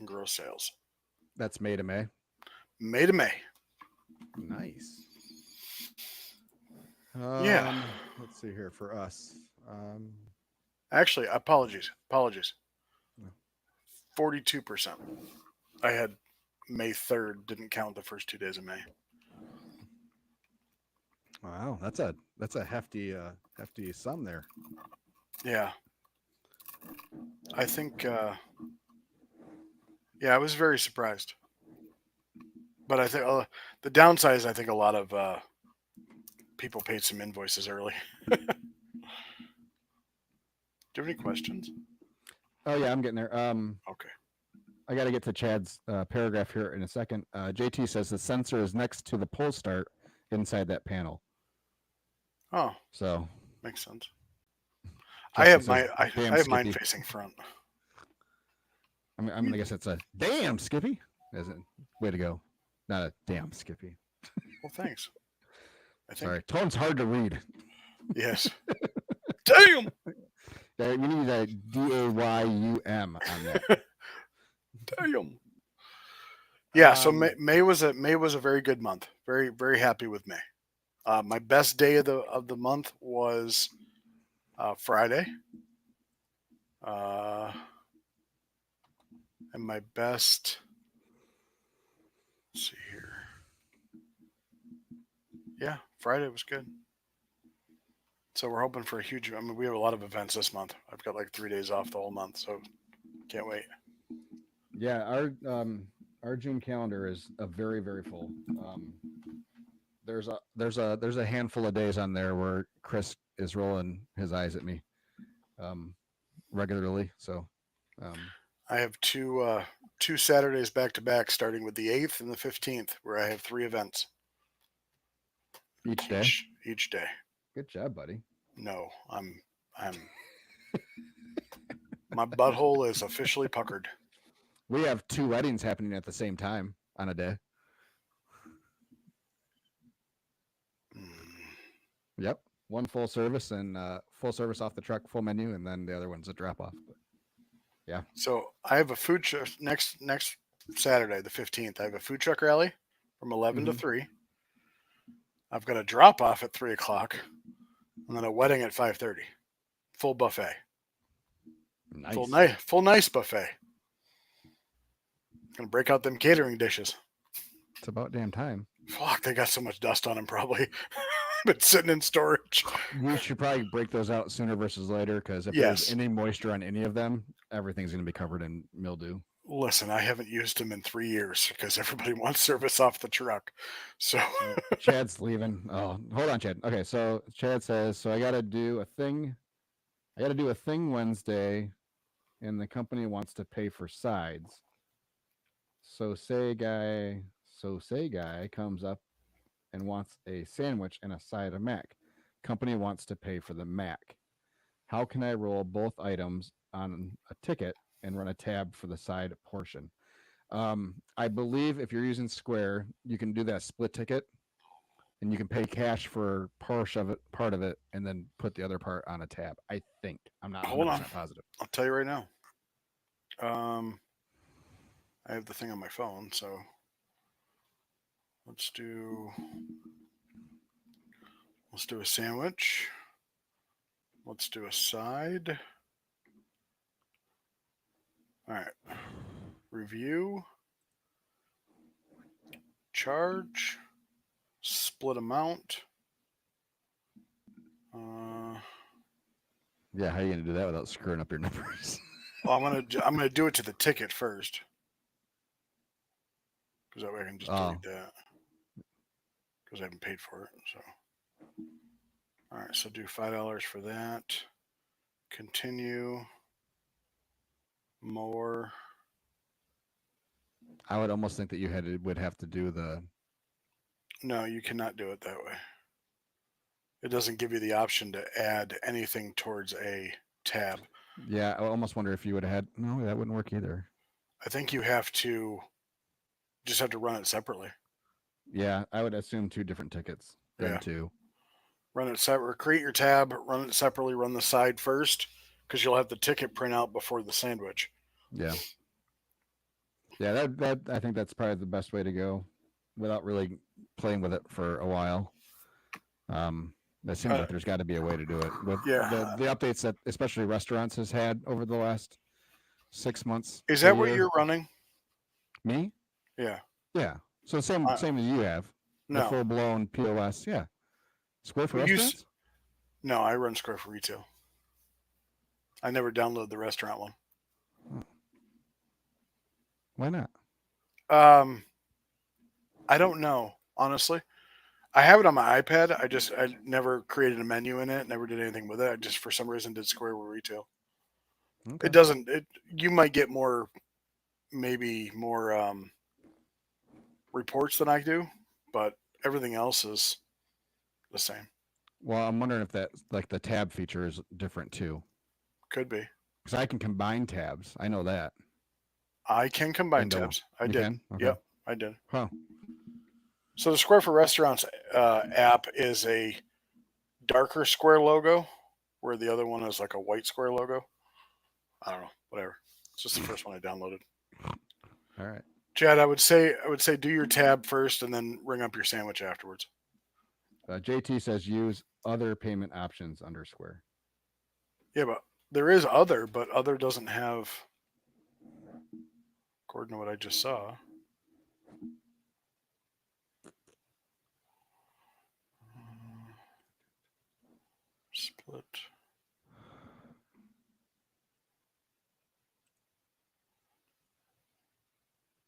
in gross sales. That's May to May. May to May. Nice. Yeah. Let's see here for us. Actually, apologies. 42%. I had May 3rd, didn't count the first 2 days of May. Wow, that's a hefty sum there. Yeah. I think I was very surprised. But I think the downside is I think a lot of people paid some invoices early. Do you have any questions? Oh yeah, I'm getting there. Okay. I got to get to Chad's paragraph here in a second. JT says the sensor is next to the pull start inside that panel. Oh, So makes sense. Justin says, I damn have mine Skippy. facing front. I'm gonna guess it's a damn Skippy. Is it? Way to go. Not a damn Skippy. Well, thanks. I think. Sorry, tone's hard to read. Yes. Damn. You need a DAYUM on that. Damn. Yeah. So May was a very good month. Very very happy with May. My best day of the month was Friday. And my best. Let's see here. Yeah, Friday was good. So we're hoping for a huge. I mean, we have a lot of events this month. I've got like 3 days off the whole month, so can't wait. Yeah, our June calendar is a very very full. There's a handful of days on there where Chris is rolling his eyes at me regularly. So I have two Saturdays back to back, starting with the 8th and the 15th, where I have 3 events each day. Each day. Good job, buddy. No, I'm my butthole is officially puckered. We have 2 weddings happening at the same time on a day. Yep, one full service and full service off the truck, full menu, and then the other one's a drop off. But yeah. So I have a food truck next Saturday, the 15th. I have a food truck rally from 11 to 3. I've got a drop off at 3 o'clock, and then a wedding at 5:30. Full buffet. Nice. Full nice buffet. Gonna break out them catering dishes. It's about damn time. Fuck, they got so much dust on them probably. Been sitting in storage. You should probably break those out sooner versus later, because if there's any moisture on any of them, everything's going to be covered in mildew. Listen, I haven't used them in 3 years because everybody wants service off the truck. So Chad's leaving. Oh, hold on, Chad. Okay, so Chad says, so I got to do a thing. I got to do a thing Wednesday, and the company wants to pay for sides. So say guy comes up and wants a sandwich and a side of mac. Company wants to pay for the mac. How can I roll both items on a ticket and run a tab for the side portion? I believe if you're using Square, you can do that split ticket, and you can pay cash for part of it, and then put the other part on a tab. I think. I'm not 100% positive. I'll tell you right now. I have the thing on my phone, so let's do a sandwich. Let's do a side. All right. Review. Charge. Split amount. Yeah, how are you gonna do that without screwing up your numbers? Well, I'm gonna do it to the ticket first, because that way I can just delete that, because I haven't paid for it. So, all right, so do $5 for that. Continue. More. I would almost think that you would have to do the. No, you cannot do it that way. It doesn't give you the option to add anything towards a tab. Yeah, I almost wonder if you would have had. No, that wouldn't work either. I think you have to run it separately. Yeah, I would assume 2 different tickets. Then 2. Run it separate. Create your tab. Run it separately. Run the side first, because you'll have the ticket print out before the sandwich. Yeah. Yeah, that I think that's probably the best way to go, without really playing with it for a while. It seems like there's got to be a way to do it with the updates that especially restaurants has had over the last 6 months. Is that what you're running? Me? Yeah. Yeah. So same as you have. No. The full blown POS. Yeah. Square for restaurants? No, I run Square for retail. I never download the restaurant one. Why not? I I don't know, honestly. I have it on my iPad. I never created a menu in it. Never did anything with it. I just for some reason did Square with retail. Okay. It doesn't. It you might get more, maybe more reports than I do, but everything else is the same. Well, I'm wondering if that like the tab feature is different too, Could be. because I can combine tabs. I know that I can combine into one. tabs. I You did. can. Okay. Yep, I did. Huh. So the Square for Restaurants app is a darker square logo, where the other one is like a white square logo. I don't know. Whatever. It's just the first one I downloaded. All right. Chad, I would say do your tab first and then ring up your sandwich afterwards. JT says use other payment options under Square. Yeah, but there is other, but other doesn't have, according to what I just saw. Split.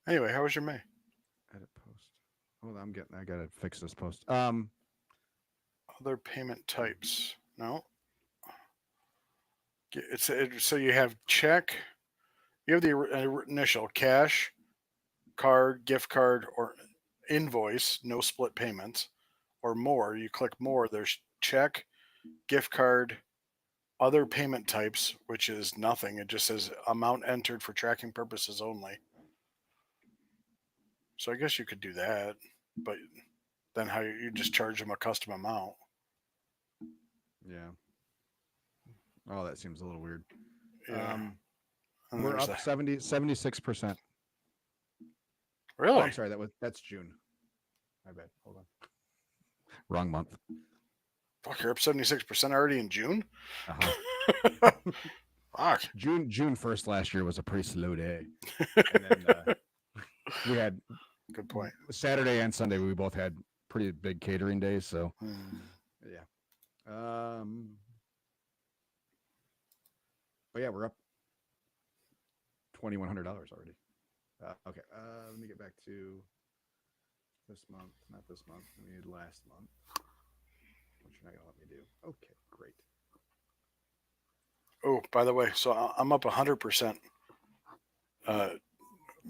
Anyway, how was your May? Edit post. Hold on, I gotta fix this post. Other payment types. No. So you have check. You have the initial cash, card, gift card, or invoice. No split payments, or more. You click more. There's check, gift card, other payment types, which is nothing. It just says amount entered for tracking purposes only. So I guess you could do that, but then how you just charge them a custom amount? Yeah. Oh, that seems a little weird. Yeah. And We're there's up 76%. really? Oh, I'm sorry. That's June. My bad. Hold on. Wrong month. Fuck, you're up 76% already in June. Uh-huh. Fuck. June 1st last year was a pretty slow day, and then we had Good point. Saturday and Sunday. We both had pretty big catering days. So yeah. But yeah, we're up $2,100 already. Okay. Let me get back to this month. Not this month. We need last month, which you're not gonna let me do. Okay, great. Oh, by the way, so I'm up 100%.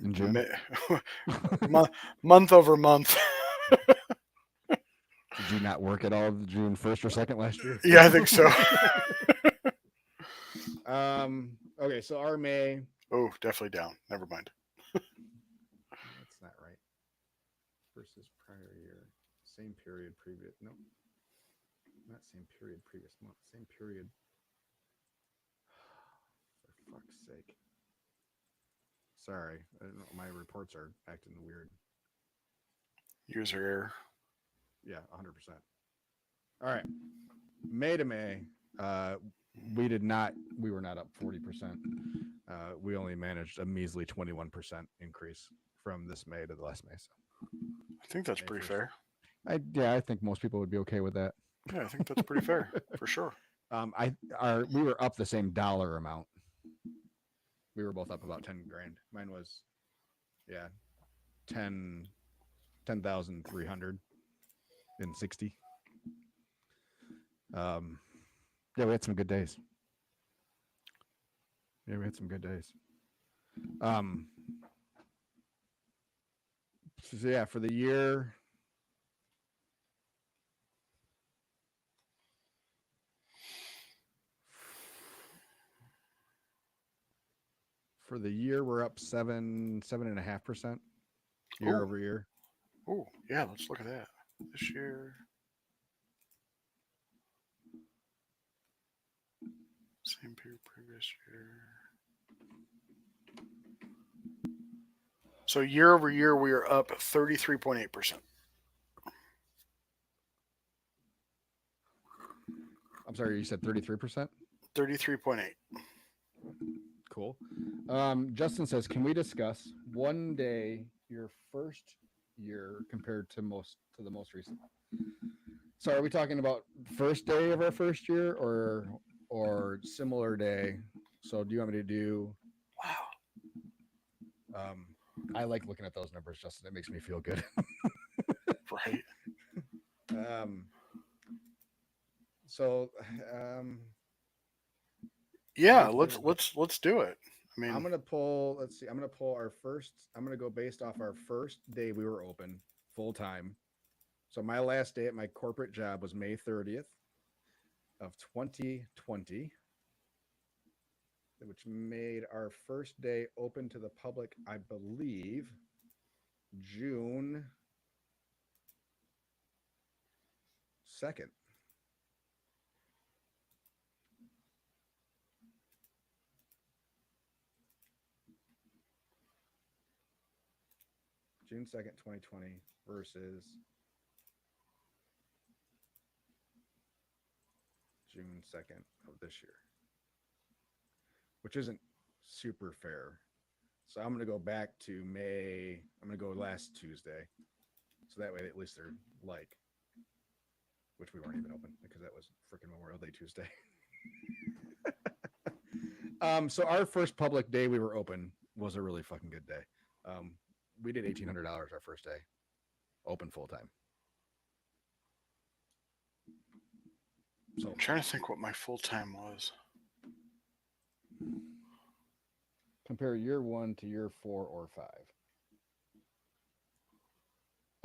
In June, Month over month. did you not work at all June 1st or 2nd last year? Yeah, I think so. Okay, so our May. Oh, definitely down. Never mind. That's not right. Versus prior year, same period previous. No, not same period previous month. Same period. For fuck's sake. Sorry, I don't know, my reports are acting weird. User error. Yeah, 100%. All right, May to May. We were not up 40%. We only managed a measly 21% increase from this May to the last May. So I think that's pretty fair. I think most people would be okay with that. Yeah, I think that's pretty fair for sure. We were up the same dollar amount. We were both up about 10 grand. Mine was, 10,360. Yeah, we had some good days. So yeah, for the year. For the year, we're up 7.5% year over year. Oh, yeah, let's look at that. This year. Same period previous year. So year over year, we are up 33.8%. I'm sorry, you said 33%? 33.8. Cool. Justin says, can we discuss one day your first year compared to the most recent? So are we talking about first day of our first year or similar day? So do you want me to do? Wow. I like looking at those numbers, Justin. It makes me feel good. Right. Um, so Yeah, there's let's do it. I I'm mean, gonna pull. Let's see. I'm gonna pull our first. I'm gonna go based off our first day we were open full time. So my last day at my corporate job was May 30th of 2020, which made our first day open to the public, I believe, June 2nd. June 2nd, 2020 versus June 2nd of this year, which isn't super fair. So I'm going to go back to May. I'm going to go last Tuesday. So that way, at least they're like, which we weren't even open because that was freaking Memorial Day Tuesday. So our first public day we were open was a really fucking good day. We did $1,800 our first day, open full time. So I'm trying to think what my full time was. compare year 1 to year 4 or 5.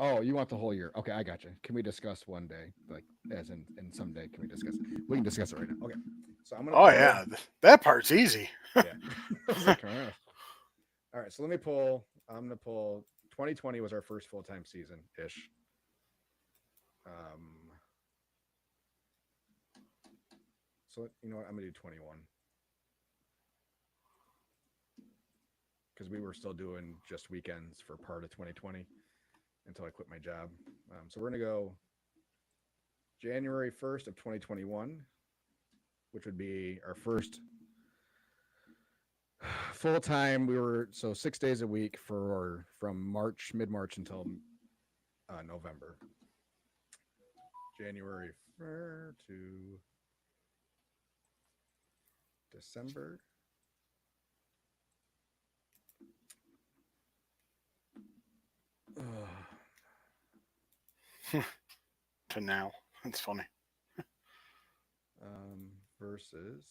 Oh, you want the whole year? Okay, I got you. Can we discuss one day, like as in someday? Can we discuss it? We can discuss it right now. Okay, so I'm gonna. Oh pull, yeah, that part's easy. Yeah. I was like, all right, so let me pull. I'm gonna pull. 2020 was our first full time season ish. So you know what? I'm gonna do 21 because we were still doing just weekends for part of 2020 until I quit my job. So we're gonna go January 1st of 2021, which would be our first full time. We were so 6 days a week for from mid March until November. January to December. To now, it's funny. Versus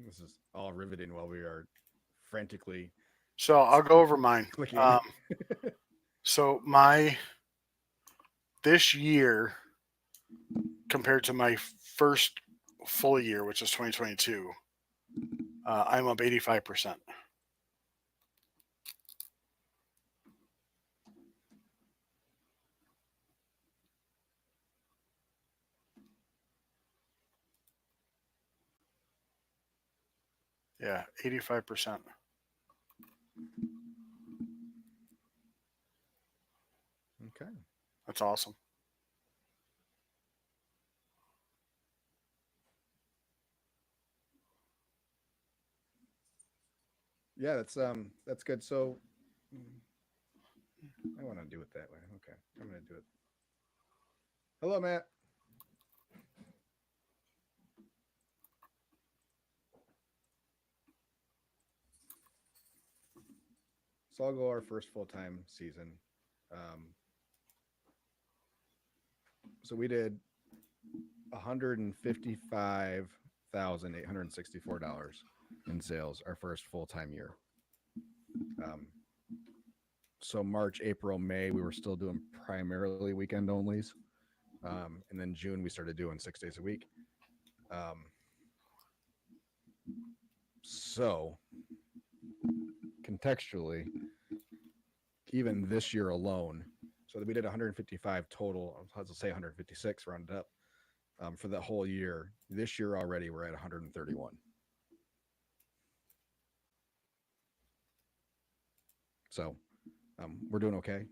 this is all riveting while we are frantically So I'll go over mine. clicking. So my this year compared to my first full year, which is 2022, I'm up 85%. Yeah, 85%. Okay. That's awesome. Yeah, that's good. So I want to do it that way. Okay. I'm gonna do it. Hello, Matt. So I'll go our first full time season. So we did $155,864 in sales our first full time year. So March, April, May, we were still doing primarily weekend onlys. And then June, we started doing 6 days a week. So contextually, even this year alone, so we did 155 total. Let's say 156 rounded up for the whole year. This year already, we're at 131. So we're doing okay.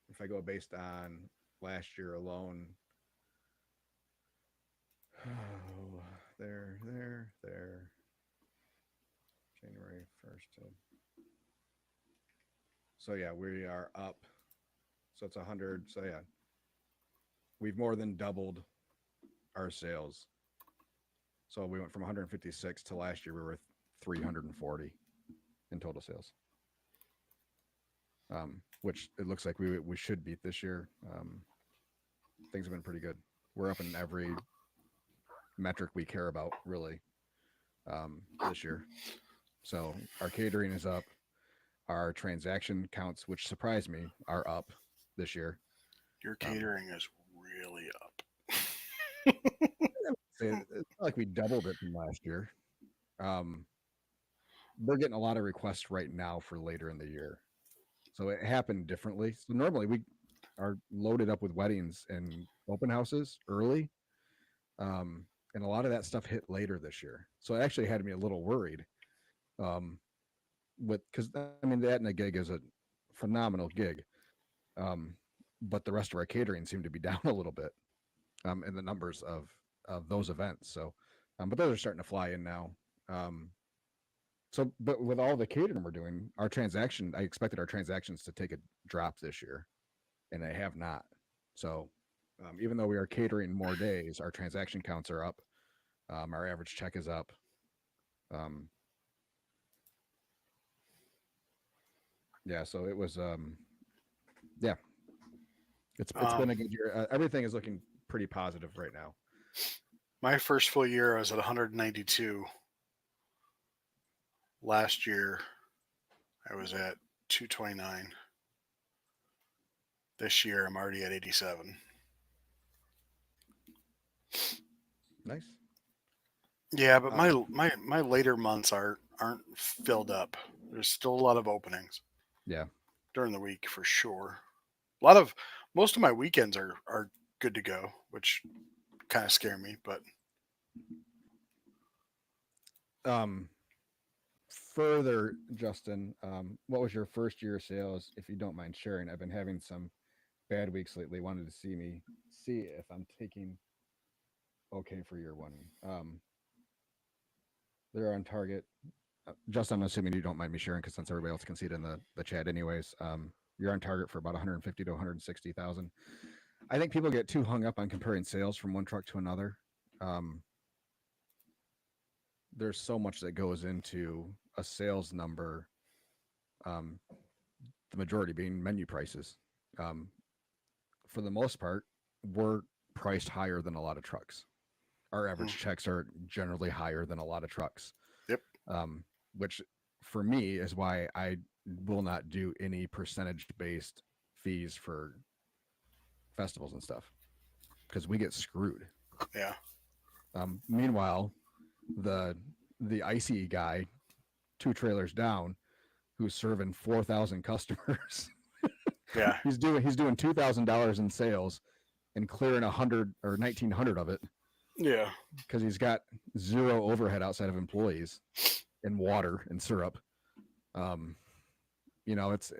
If I go based on last year alone, there, January 1st. So yeah, we are up. So it's 100. So yeah, we've more than doubled our sales. So we went from 156 to last year we were 340 in total sales. which it looks like we should beat this year. Things have been pretty good. We're up in every metric we care about, really, this year. So our catering is up. Our transaction counts, which surprised me, are up this year. Your Um, catering is really up. it's not like we doubled it from last year. Um, we're getting a lot of requests right now for later in the year. So it happened differently. So normally we are loaded up with weddings and open houses early. Um, and a lot of that stuff hit later this year. So it actually had me a little worried. Um, because I mean, the Aetna gig is a phenomenal gig. Um, but the rest of our catering seemed to be down a little bit in the numbers of those events. So, but those are starting to fly in now. Um, so, but with all the catering we're doing, I expected our transactions to take a drop this year, and they have not. So, even though we are catering more days, our transaction counts are up. Our average check is up. Um, yeah, so it was. Yeah, it's been Um, a good year. Everything is looking pretty positive right now. my first full year, I was at 192. Last year, I was at 229. This year, I'm already at 87. Nice. Yeah, but Um, my later months aren't filled up. There's still a lot of openings yeah. during the week for sure. A lot of Most of my weekends are good to go, which kind of scare me. But Um, further, Justin, what was your first year of sales? If you don't mind sharing, I've been having some bad weeks lately. Wanted to see if I'm taking okay for year one. They're on target. Justin, I'm assuming you don't mind me sharing because since everybody else can see it in the chat, anyways. You're on target for about 150 to 160,000. I think people get too hung up on comparing sales from one truck to another. Um, there's so much that goes into a sales number. Um, the majority being menu prices. Um, for the most part, we're priced higher than a lot of trucks. Our mm, average checks are generally higher than a lot of trucks, yep, which for me is why I will not do any percentage based fees for festivals and stuff because we get screwed. yeah, Meanwhile, the the icy guy, two trailers down, who's serving 4,000 customers, yeah, he's doing $2,000 in sales and clearing 100 or 1,900 of it yeah. because he's got zero overhead outside of employees and water and syrup. Um, it's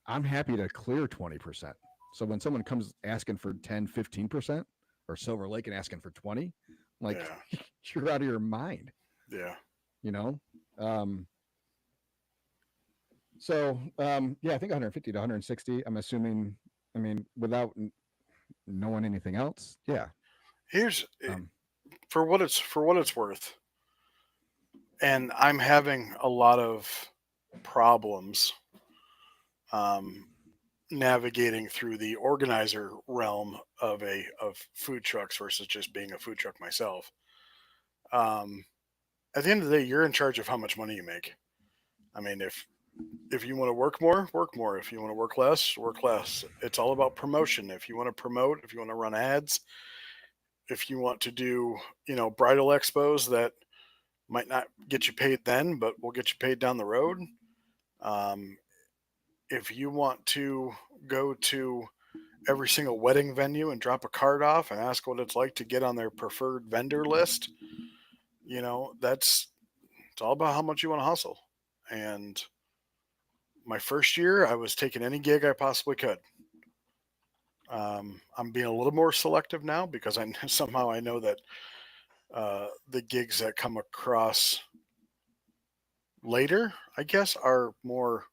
I'm happy to clear 20%. So when someone comes asking for 10, 15%, or Silver Lake and asking for 20, I'm like, Yeah, you're out of your mind, yeah. you know? Um, yeah, I think 150 to 160. I'm assuming, I mean, without knowing anything else. Yeah. Here's Um, for what it's worth, and I'm having a lot of problems um, navigating through the organizer realm of food trucks versus just being a food truck myself. Um, at the end of the day, you're in charge of how much money you make. I mean, if you want to work more, work more. If you want to work less, work less. It's all about promotion. If you want to promote, if you want to run ads, if you want to do, bridal expos that might not get you paid then, but will get you paid down the road. Um, if you want to go to every single wedding venue and drop a card off and ask what it's like to get on their preferred vendor list, that's it's all about how much you want to hustle. And my first year, I was taking any gig I possibly could. I'm being a little more selective now because somehow I know that the gigs that come across later, I guess, are more.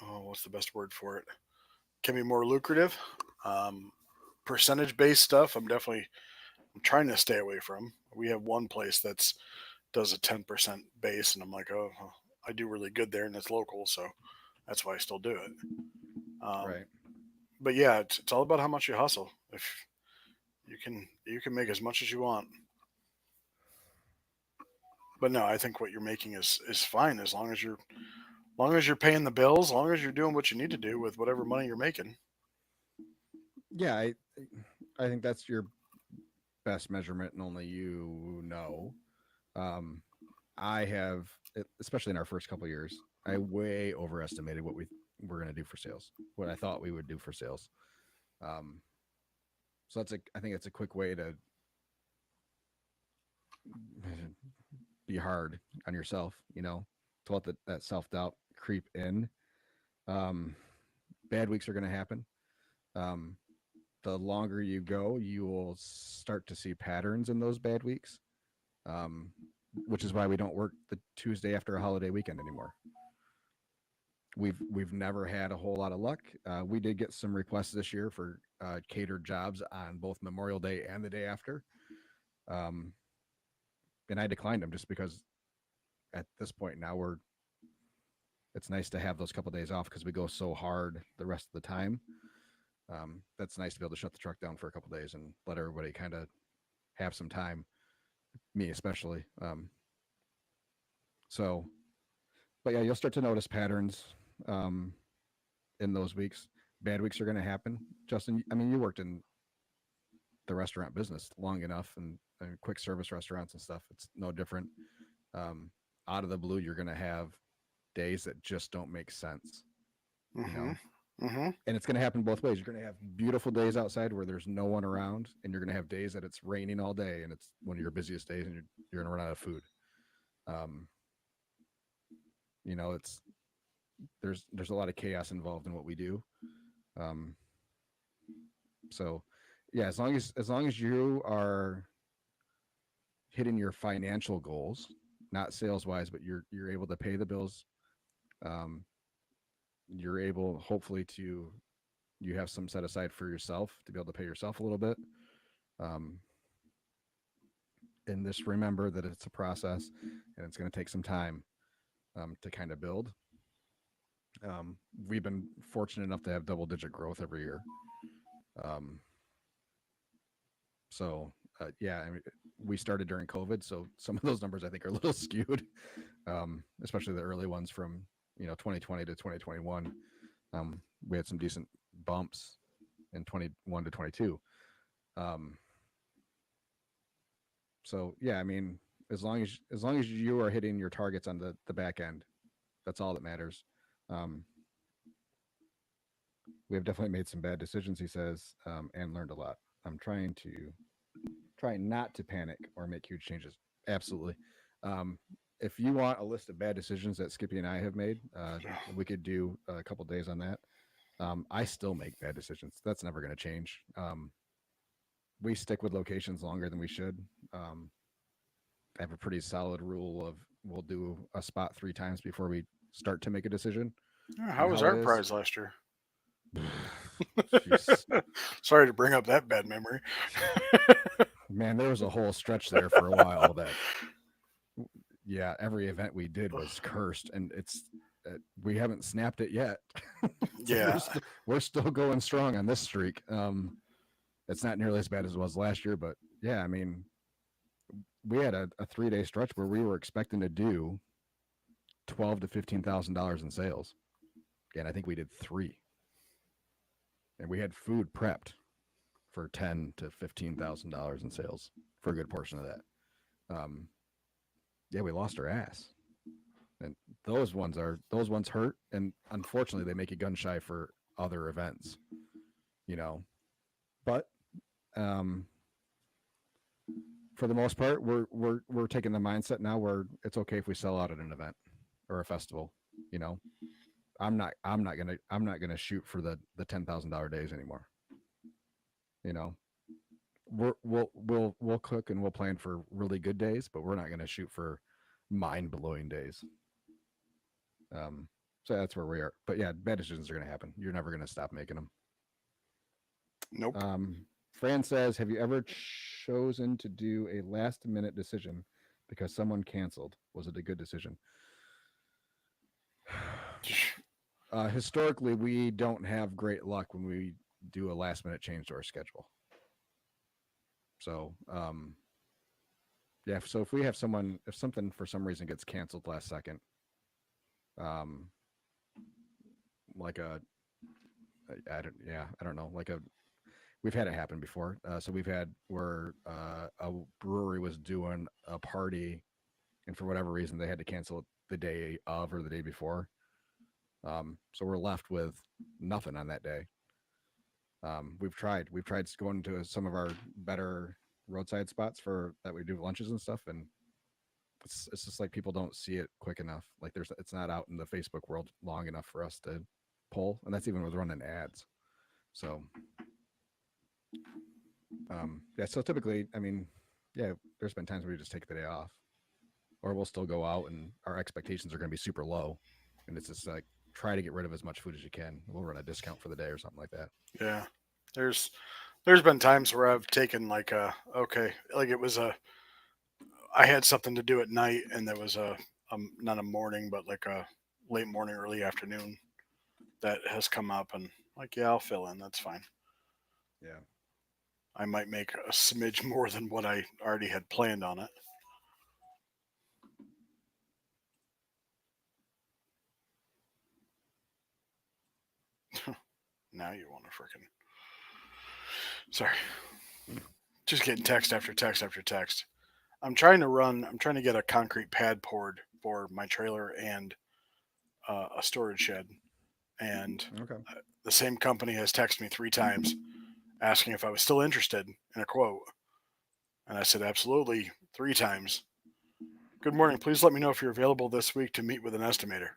Oh, what's the best word for it? Can be more lucrative. Um, Percentage based stuff, I'm trying to stay away from. We have one place that's does a 10% base, and I'm like, oh, I do really good there and it's local, so that's why I still do it. Right. But yeah, it's all about how much you hustle. If you can make as much as you want. But no, I think what you're making is fine as long as you're paying the bills, as long as you're doing what you need to do with whatever money you're making. Yeah, I think that's your best measurement, and only you know. Um, I have, especially in our first couple of years, I way overestimated what we were going to do for sales, what I thought we would do for sales. Um, so I think it's a quick way to be hard on yourself, to let that self doubt creep in. Um, Bad weeks are going to happen. Um, the longer you go, you will start to see patterns in those bad weeks, um, which is why we don't work the Tuesday after a holiday weekend anymore. We've never had a whole lot of luck. We did get some requests this year for catered jobs on both Memorial Day and the day after, um, and I declined them just because at this point now it's nice to have those couple of days off because we go so hard the rest of the time. That's nice to be able to shut the truck down for a couple of days and let everybody kind of have some time. Me especially. So, but yeah, you'll start to notice patterns um, in those weeks. Bad weeks are going to happen. Justin, I mean, you worked in the restaurant business long enough and quick service restaurants and stuff. It's no different. Um, Out of the blue, you're going to have days that just don't make sense, you Mm-hmm. know? Mm-hmm. And it's going to happen both ways. You're going to have beautiful days outside where there's no one around, and you're going to have days that it's raining all day and it's one of your busiest days and you're going to run out of food. Um, it's there's a lot of chaos involved in what we do. Um, so yeah, as long as you are hitting your financial goals, not sales wise, but you're able to pay the bills, um, you're able hopefully to you have some set aside for yourself to be able to pay yourself a little bit. Um, and just remember that it's a process and it's going to take some time to kind of build. We've been fortunate enough to have double digit growth every year. Um, yeah, I mean, we started during COVID, so some of those numbers I think are a little skewed, especially the early ones from 2020 to 2021. We had some decent bumps in 21 to 22. Um, so yeah, I mean, as long as you are hitting your targets on the back end, that's all that matters. Um, we have definitely made some bad decisions, he says, and learned a lot. I'm trying not to panic or make huge changes. Absolutely. Um, if you want a list of bad decisions that Skippy and I have made, we could do a couple days on that. I still make bad decisions. That's never going to change. We stick with locations longer than we should. I have a pretty solid rule of we'll do a spot 3 times before we start to make a decision Yeah, on how was how it our is. prize last year? Jeez, Sorry to bring up that bad memory. man, there was a whole stretch there for a while that, yeah, every event we did was cursed, and we haven't snapped it yet. So Yeah. we're still going strong on this streak. It's not nearly as bad as it was last year, but yeah, I mean, we had a 3-day stretch where we were expecting to do $12,000 to $15,000 in sales, and I think we did 3, and we had food prepped for $10,000 to $15,000 in sales for a good portion of that. Um, yeah, we lost our ass, and those ones hurt, and unfortunately, they make you gun shy for other events, you know. But um, for the most part, we're taking the mindset now where it's okay if we sell out at an event or a festival. You know, I'm not gonna shoot for the $10,000 days anymore. You know, we'll cook and we'll plan for really good days, but we're not gonna shoot for mind blowing days. Um, so that's where we are. But yeah, bad decisions are gonna happen. You're never gonna stop making them. Nope. Fran says, "Have you ever chosen to do a last minute decision because someone canceled? Was it a good decision?" Historically, we don't have great luck when we do a last minute change to our schedule. So, yeah. So if we have if something for some reason gets canceled last second, um, like I don't know, we've had it happen before. So we've had where a brewery was doing a party, and for whatever reason they had to cancel it the day of or the day before. So we're left with nothing on that day. We've tried going to some of our better roadside spots for that we do lunches and stuff, and it's just like people don't see it quick enough. Like it's not out in the Facebook world long enough for us to pull, and that's even with running ads. So, yeah. So typically, I mean, yeah, there's been times where we just take the day off, or we'll still go out, and our expectations are going to be super low, and it's just like try to get rid of as much food as you can. We'll run a discount for the day or something like that. Yeah. There's been times where I've taken like it was I had something to do at night, and there was not a morning, but like a late morning, early afternoon that has come up, and like, yeah, I'll fill in. That's fine. Yeah. I might make a smidge more than what I already had planned on it. Now you want to freaking. Sorry. Just getting text after text after text. I'm trying to get a concrete pad poured for my trailer and a storage shed. And Okay. the same company has texted me 3 times asking if I was still interested in a quote. And I said, absolutely, 3 times. Good morning. Please let me know if you're available this week to meet with an estimator.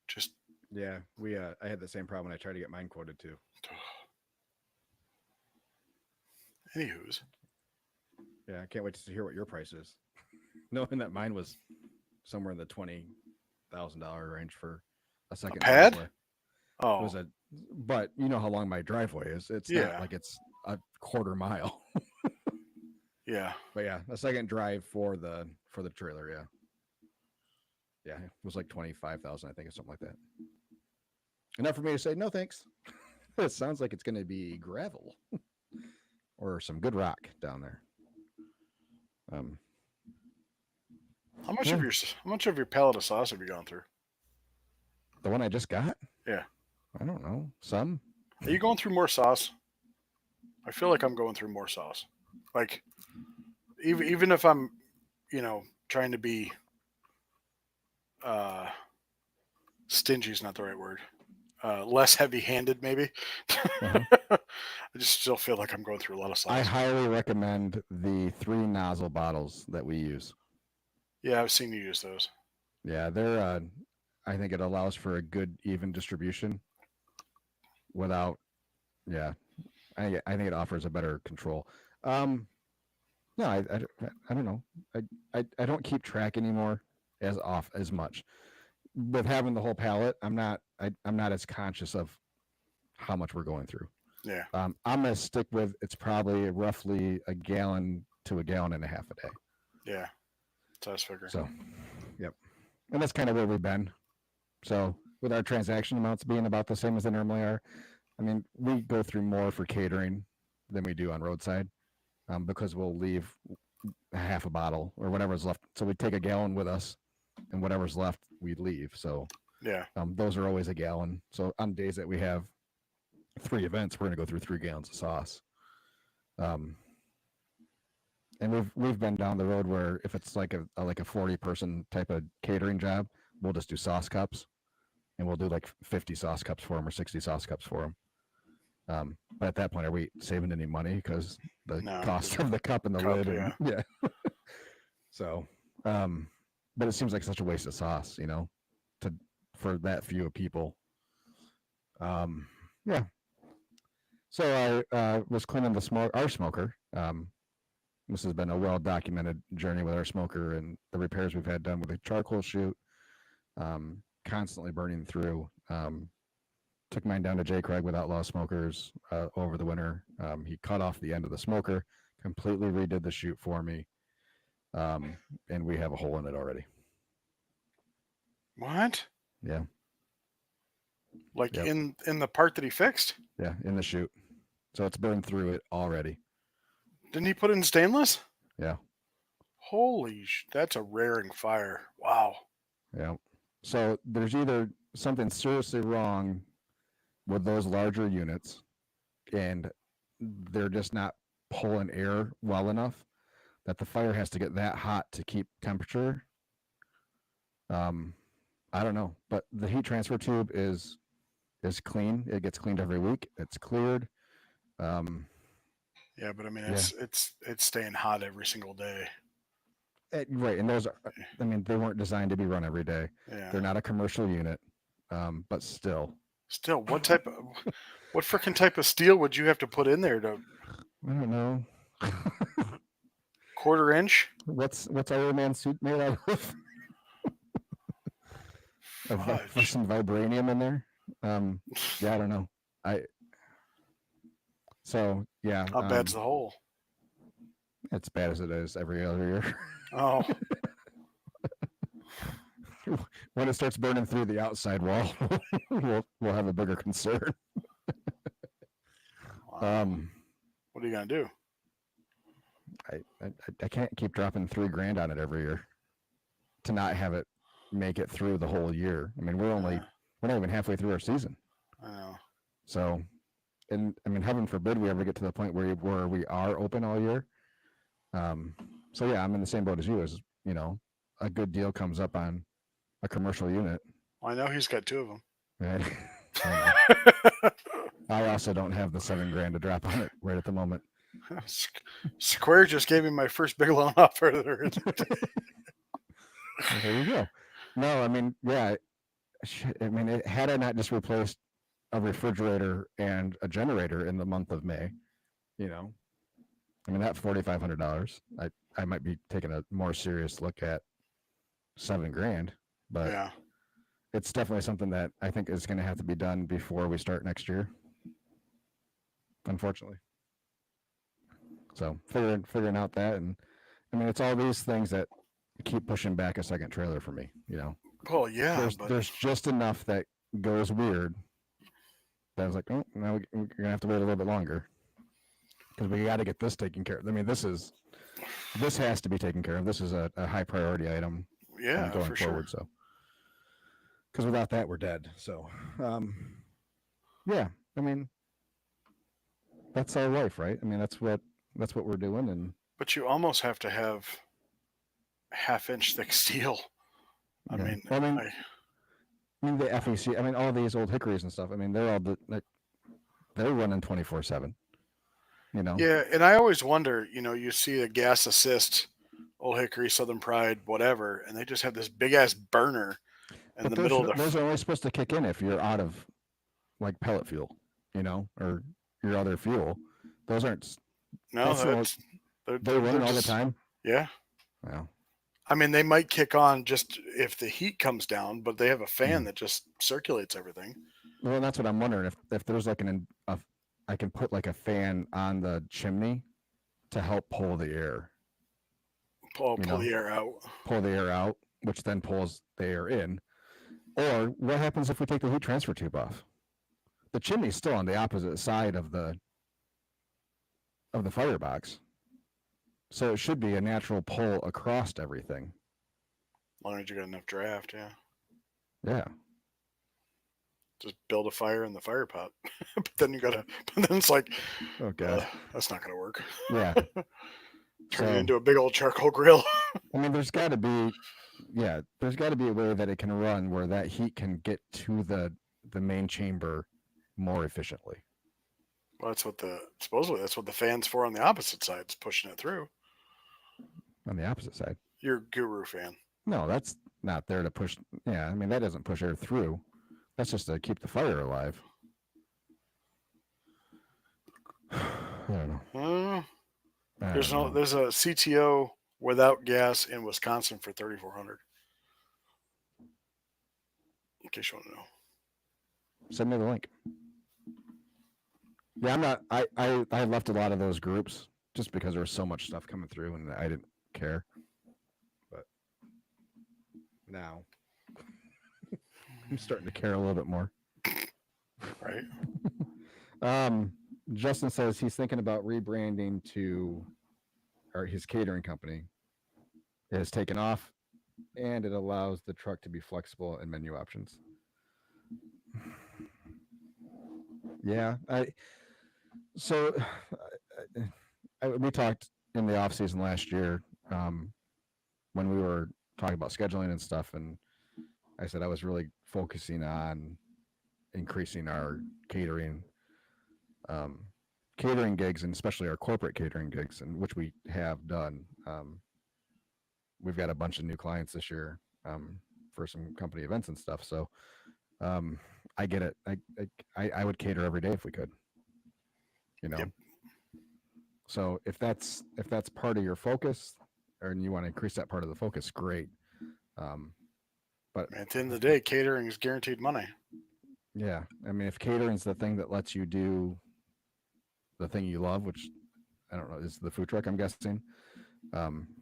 Just, Yeah, I had the same problem when I tried to get mine quoted too. anywho's. Yeah, I can't wait to hear what your price is. Knowing that mine was somewhere in the $20,000 range for a second pad? driveway. It Oh, was but you know how long my driveway is. It's Yeah. not like it's a quarter mile. yeah. But yeah, a second drive for the trailer. Yeah, yeah, it was like 25,000, I think, or something like that. Enough for me to say no thanks. It sounds like it's going to be gravel or some good rock down there. How much Yeah. how much of your pallet of sauce have you gone through? The one I just got? Yeah. I don't know. Some? Are you going through more sauce? I feel like I'm going through more sauce. Like even if I'm, trying to be uh stingy is not the right word. Less heavy-handed, maybe. Uh-huh. I just still feel like I'm going through a lot of sauce. I highly recommend the 3 nozzle bottles that we use. Yeah, I've seen you use those. Yeah, they're. I think it allows for a good even distribution without. Yeah, I think it offers a better control. No, I don't know. I don't keep track anymore as much. With having the whole palette, I'm not as conscious of how much we're going through. Yeah. I'm gonna stick with it's probably roughly a gallon to a gallon and a half a day. Yeah. That's what I was figuring. So, yep, and that's kind of where we've been. So with our transaction amounts being about the same as they normally are, I mean, we go through more for catering than we do on roadside, because we'll leave half a bottle or whatever's left. So we take a gallon with us, and whatever's left, we leave. So Yeah. those are always a gallon. So on days that we have 3 events, we're going to go through 3 gallons of sauce. And we've been down the road where if it's like a 40-person type of catering job, we'll just do sauce cups, and we'll do like 50 sauce cups for them or 60 sauce cups for them. But at that point, are we saving any money because the cost of the cup and the lid? And, yeah. So, but it seems like such a waste of sauce, for that few of people. Yeah. So I was cleaning our smoker. This has been a well-documented journey with our smoker and the repairs we've had done with the charcoal chute, constantly burning through. Took mine down to J. Craig with Outlaw Smokers over the winter. He cut off the end of the smoker, completely redid the chute for me, and we have a hole in it already. What? Yeah. Like Yep. in the part that he fixed? Yeah, in the chute. So it's burned through it already. Didn't he put it in stainless? Yeah. Holy that's a raring fire. Wow. Yeah. So there's either something seriously wrong with those larger units and they're just not pulling air well enough that the fire has to get that hot to keep temperature. I don't know, but the heat transfer tube is clean. It gets cleaned every week. It's cleared. Yeah, but I mean Yeah. it's staying hot every single day. Right, and those are, I mean, they weren't designed to be run every day. Yeah. They're not a commercial unit, but still. Still, what freaking type of steel would you have to put in there to I don't know. 1/4 inch? What's Iron Man's suit made out of? For some vibranium in there. Yeah, I don't know. So yeah. How bad's the hole? It's bad as it is every other year. Oh. When it starts burning through the outside wall, we'll have a bigger concern. Wow. What are you gonna do? I can't keep dropping $3,000 on it every year to not have it make it through the whole year. I mean, we're not even halfway through our season. I know. So, and I mean, heaven forbid we ever get to the point where we are open all year. So yeah, I'm in the same boat as you. As you know, a good deal comes up on a commercial unit. Well, I know he's got 2 of them. Right. I also don't have the $7,000 to drop on it right at the moment. Square just gave me my first big loan offer. There you go. No, I mean, yeah. I mean, had I not just replaced a refrigerator and a generator in the month of May, you know, I mean, that $4,500, I might be taking a more serious look at $7,000, but yeah, it's definitely something that I think is going to have to be done before we start next year. Unfortunately. So figuring out that, and I mean, it's all these things that keep pushing back a second trailer for me. You know. Well, yeah, there's just enough that goes weird that I was like, oh, now we're gonna have to wait a little bit longer because we got to get this taken care of. I mean, this has to be taken care of. This is a high priority item. Yeah, going for forward. sure. So, because without that, we're dead. So, yeah, I mean, that's our life, right? I mean, that's what we're doing, and but you almost have to have 1/2 inch thick steel. I yeah. mean, I mean the FEC. I mean, all these old hickories and stuff. I mean, they're running 24/7. You know. Yeah, and I always wonder. You know, you see a gas assist, Old Hickory, Southern Pride, whatever, and they just have this big ass burner in the middle of the. Those are only supposed to kick in if you're out of like pellet fuel, you know, or your other fuel. Those aren't. No, they're running all the time. Yeah. Well, I mean, they might kick on just if the heat comes down, but they have a fan that just circulates everything. Well, that's what I'm wondering if there's like I can put like a fan on the chimney to help pull the air. Pull the air out. Pull the air out, which then pulls the air in. Or what happens if we take the heat transfer tube off? The chimney's still on the opposite side of the firebox. So it should be a natural pull across everything. As long as you got enough draft, yeah. Yeah. Just build a fire in the fire pot. But then it's like, oh god, that's not gonna work. Yeah. Turn it into a big old charcoal grill. I mean, there's got to be a way that it can run where that heat can get to the main chamber more efficiently. Well, supposedly that's what the fan's for on the opposite side. It's pushing it through. On the opposite side. You're a guru fan. No, that's not there to push. Yeah, I mean, that doesn't push air through. That's just to keep the fire alive. I don't know. There's a CTO without gas in Wisconsin for $3,400. In case you want to know. Send me the link. Yeah, I'm not. I left a lot of those groups just because there was so much stuff coming through and I didn't care. But now, I'm starting to care a little bit more. Right. Justin says he's thinking about rebranding to, or his catering company has taken off, and it allows the truck to be flexible in menu options. Yeah, so we talked in the off season last year when we were talking about scheduling and stuff, and I said I was really focusing on increasing our catering catering gigs, and especially our corporate catering gigs, and which we have done. We've got a bunch of new clients this year for some company events and stuff. So I get it. I would cater every day if we could. You know. Yep. So if that's part of your focus, or you want to increase that part of the focus, great. But at the end of the day, catering is guaranteed money. Yeah, I mean, if catering's the thing that lets you do the thing you love, which I don't know, is the food truck, I'm guessing,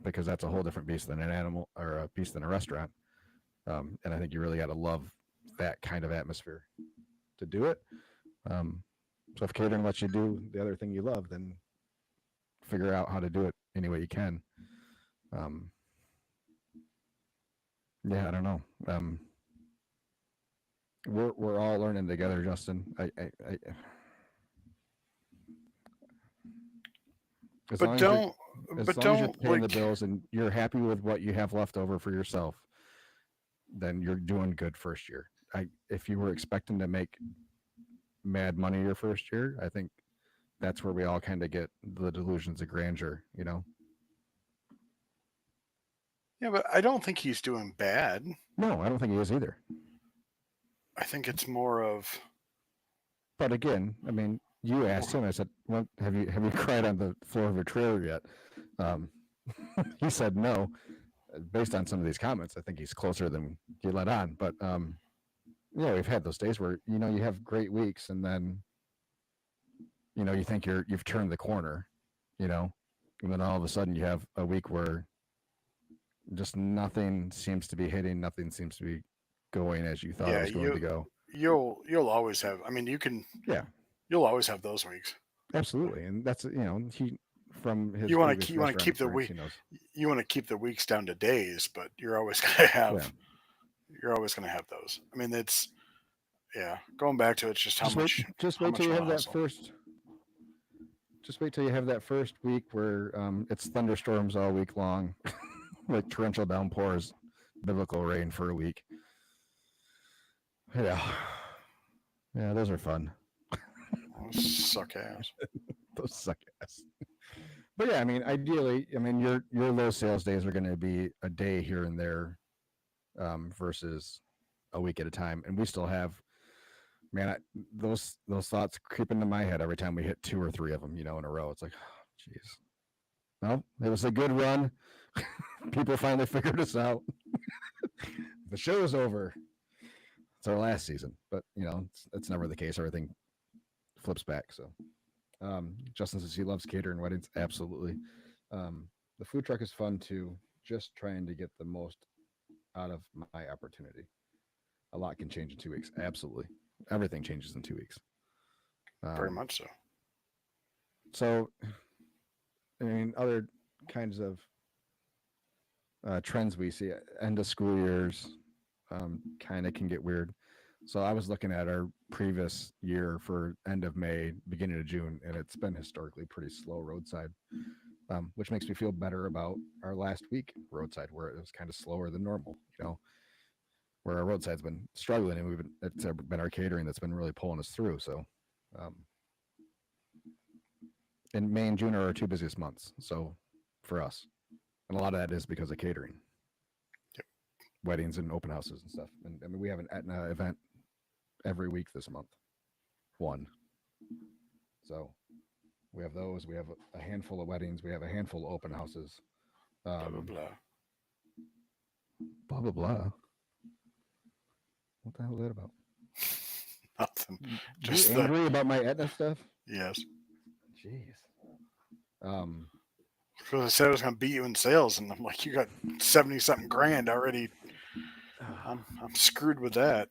because that's a whole different beast than an animal or a beast than a restaurant. And I think you really got to love that kind of atmosphere to do it. So if catering lets you do the other thing you love, then figure out how to do it any way you can. Yeah, I don't know. We're all learning together, Justin. As long as you're paying the bills and you're happy with what you have left over for yourself, then you're doing good first year. If you were expecting to make mad money your first year, I think that's where we all kind of get the delusions of grandeur, you know? Yeah, but I don't think he's doing bad. No, I don't think he is either. I think it's more of. But again, I mean, you asked him. I said, "Well, have you cried on the floor of a trailer yet?" He said no. Based on some of these comments, I think he's closer than you let on. But yeah, we've had those days where you have great weeks, and then you think you've turned the corner, and then all of a sudden you have a week where just nothing seems to be hitting, nothing seems to be going as you thought it was going to go. You'll always have. I mean, you can. Yeah. You'll always have those weeks. Absolutely, and that's he from his. You want to keep the week. You want to keep the weeks down to days, but you're always going to have. Yeah. You're always going to have those. I mean, it's. Yeah, going back to it, it's just how much. Just wait till you have that first. Just wait till you have that first week where it's thunderstorms all week long, like torrential downpours, biblical rain for a week. Yeah, those are fun. Those suck ass. Those suck ass. But yeah, I mean, ideally, your low sales days are going to be a day here and there, versus a week at a time, and we still have. Man, those thoughts creep into my head every time we hit 2 or 3 of them, in a row. It's like, oh, jeez. Well, it was a good run. People finally figured us out. The show is over. It's our last season, but it's never the case. Everything flips back. So, Justin says he loves catering weddings. Absolutely. The food truck is fun too. Just trying to get the most out of my opportunity. A lot can change in 2 weeks. Absolutely. Everything changes in 2 weeks. Very much so. So, I mean, other kinds of trends we see, end of school years kind of can get weird. So I was looking at our previous year for end of May, beginning of June, and it's been historically pretty slow roadside, which makes me feel better about our last week roadside, where it was kind of slower than normal, where our roadside's been struggling, and it's been our catering that's been really pulling us through. So, and May and June are our 2 busiest months. So, for us, and a lot of that is because of catering, weddings and open houses and stuff. And I mean, we have an Etna event every week this month. 1. So, we have those. We have a handful of weddings. We have a handful of open houses. Blah blah blah. Blah blah blah. What the hell is that about? Nothing. Just angry about my Etna stuff? Yes. Jeez. Because I said I was going to beat you in sales, and I'm like, you got 70-something grand already I'm screwed with that.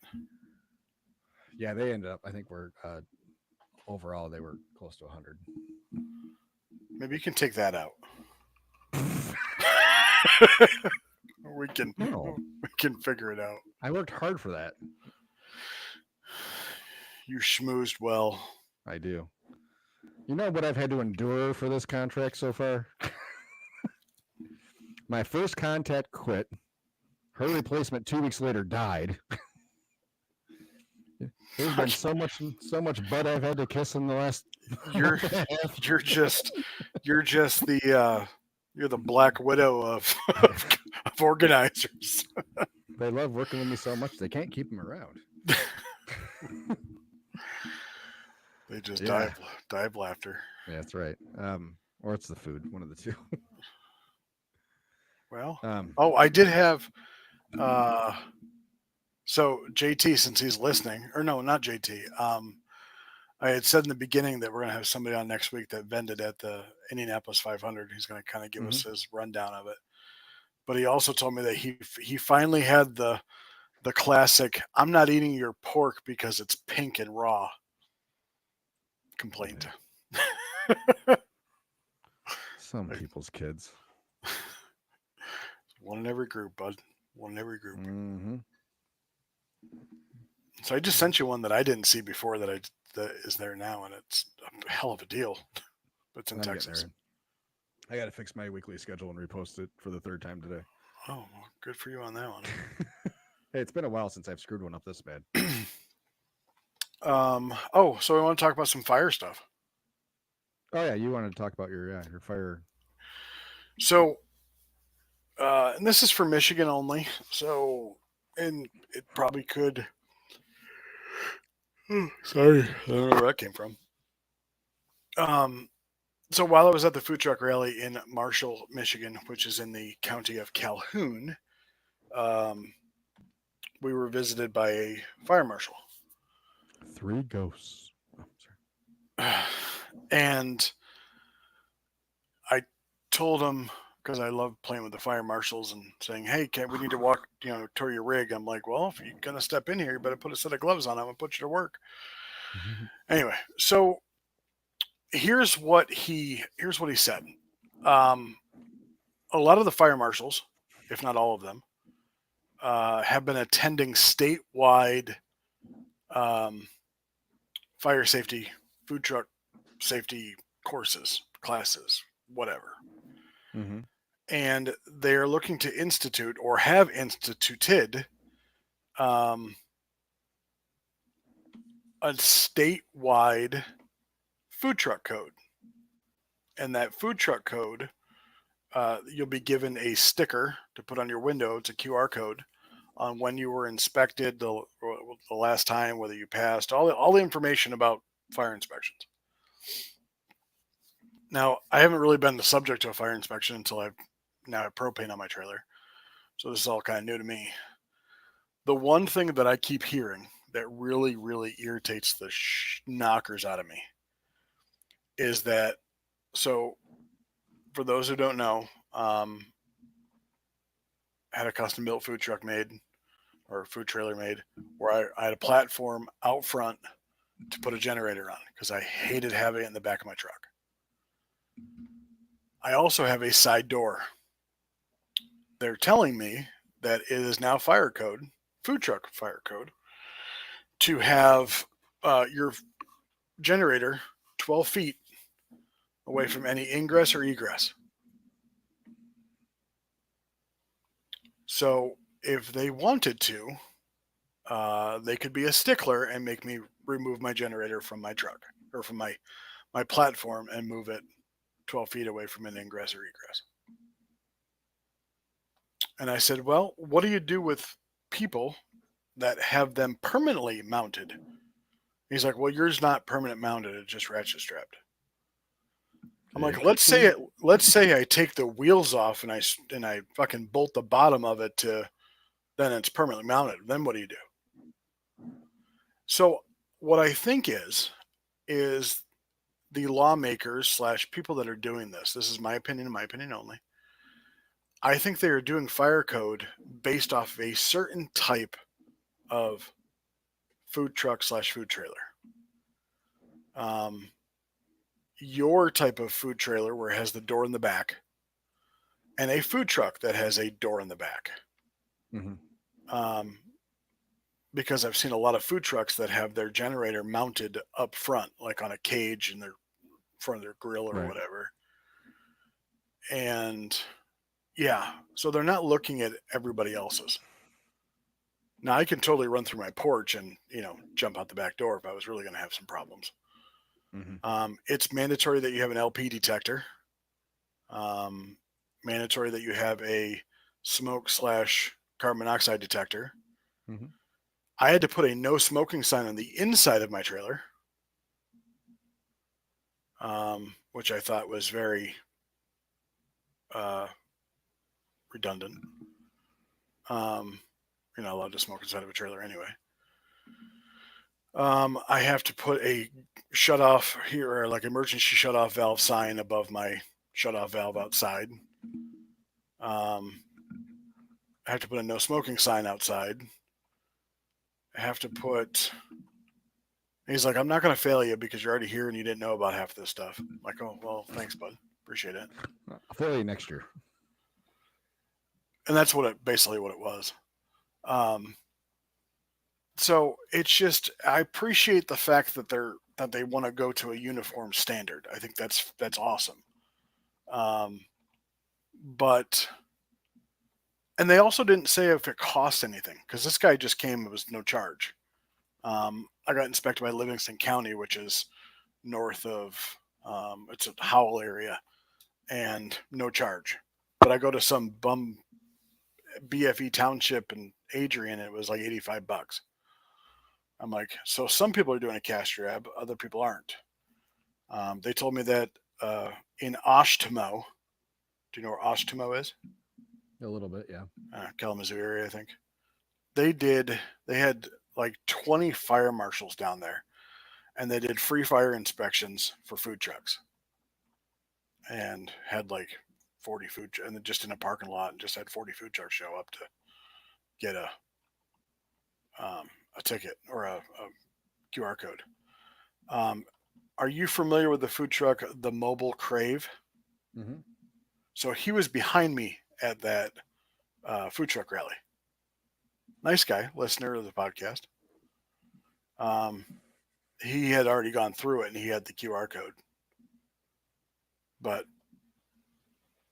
Yeah, they ended up. I think we're overall they were close to 100. Maybe you can take that out. we can No, we can figure it out. I worked hard for that. You schmoozed well. I do. You know what I've had to endure for this contract so far? My first contact quit. Her replacement 2 weeks later died. There's been so much butt I've had to kiss in the last. You're you're just the you're the Black Widow of organizers. They love working with me so much they can't keep them around. They just Yeah. die of laughter. Yeah, that's right. Or it's the food, one of the two. Well, I did have. So JT, since he's listening, or no, not JT. I had said in the beginning that we're going to have somebody on next week that vended at the Indianapolis 500. He's going to kind of give us his rundown of it. But he also told me that he finally had the classic "I'm not eating your pork because it's pink and raw" complaint. Some people's kids. One in every group, bud. One in every group. Mm-hmm. So I just sent you one that I didn't see before that is there now, and it's a hell of a deal. But it's in Texas. I got to fix my weekly schedule and repost it for the third time today. Oh, well, good for you on that one. Hey, it's been a while since I've screwed one up this bad. So we want to talk about some fire stuff. Oh yeah, you wanted to talk about your fire. So, and this is for Michigan only. So, and it probably could. Sorry, I don't know where that came from. So while I was at the food truck rally in Marshall, Michigan, which is in the county of Calhoun, we were visited by a fire marshal. 3 ghosts. Oh, sorry. And I told him, because I love playing with the fire marshals and saying, "Hey, we need to walk, tour your rig." I'm like, "Well, if you're gonna step in here, you better put a set of gloves on. I'm gonna put you to work." Anyway, so here's what he said. A lot of the fire marshals, if not all of them, have been attending statewide fire safety, food truck safety courses, classes, whatever. Mm-hmm. And they're looking to institute or have instituted a statewide food truck code. And that food truck code, you'll be given a sticker to put on your window. It's a QR code on when you were inspected the last time, whether you passed, all the information about fire inspections. Now, I haven't really been the subject to a fire inspection until I've now have propane on my trailer. So this is all kind of new to me. The one thing that I keep hearing that really, really irritates the knockers out of me is that, so for those who don't know, had a custom built food truck made or food trailer made where I had a platform out front to put a generator on because I hated having it in the back of my truck. I also have a side door. They're telling me that it is now fire code, food truck fire code, to have your generator 12 feet away from any ingress or egress. So if they wanted to, they could be a stickler and make me remove my generator from my truck or from my platform and move it 12 feet away from an ingress or egress. And I said, well, what do you do with people that have them permanently mounted? He's like, well, yours not permanent mounted; it's just ratchet strapped. I'm like, let's say I take the wheels off and I fucking bolt the bottom of it to, then it's permanently mounted. Then what do you do? So what I think is the lawmakers / people that are doing this. This is my opinion and my opinion only. I think they are doing fire code based off of a certain type of food truck slash food trailer. Um, your type of food trailer where it has the door in the back, and a food truck that has a door in the back. Mm-hmm. Um, because I've seen a lot of food trucks that have their generator mounted up front, like on a cage in their front of their grill or Right. whatever. And yeah, so they're not looking at everybody else's. Now I can totally run through my porch and jump out the back door if I was really going to have some problems. Mm-hmm. It's mandatory that you have an LP detector. Mandatory that you have a smoke slash carbon monoxide detector. Mm-hmm. I had to put a no smoking sign on the inside of my trailer, which I thought was very redundant. You're not allowed to smoke inside of a trailer anyway. I have to put a shut off here, or like emergency shut off valve sign above my shut off valve outside. I have to put a no smoking sign outside. I have to put. He's like, I'm not going to fail you because you're already here and you didn't know about half this stuff. I'm like, oh, well, thanks, bud. Appreciate it. I'll fail you next year. And that's basically what it was. So it's just, I appreciate the fact that they want to go to a uniform standard. I think that's awesome. But and they also didn't say if it costs anything because this guy just came. It was no charge. I got inspected by Livingston County, which is north of it's a Howell area, and no charge. But I go to some bum BFE township in Adrian, and it was like $85. I'm like, so some people are doing a cash grab, other people aren't. They told me that in Oshtemo, do you know where Oshtemo is? A little bit, yeah. Kalamazoo area, I think. They had like 20 fire marshals down there, and they did free fire inspections for food trucks, and had like 40 and just in a parking lot, and just had 40 food trucks show up to get a ticket or a QR code. Are you familiar with the food truck, the Mobile Crave? Mm-hmm. So he was behind me at that food truck rally. Nice guy, listener of the podcast. He had already gone through it and he had the QR code, but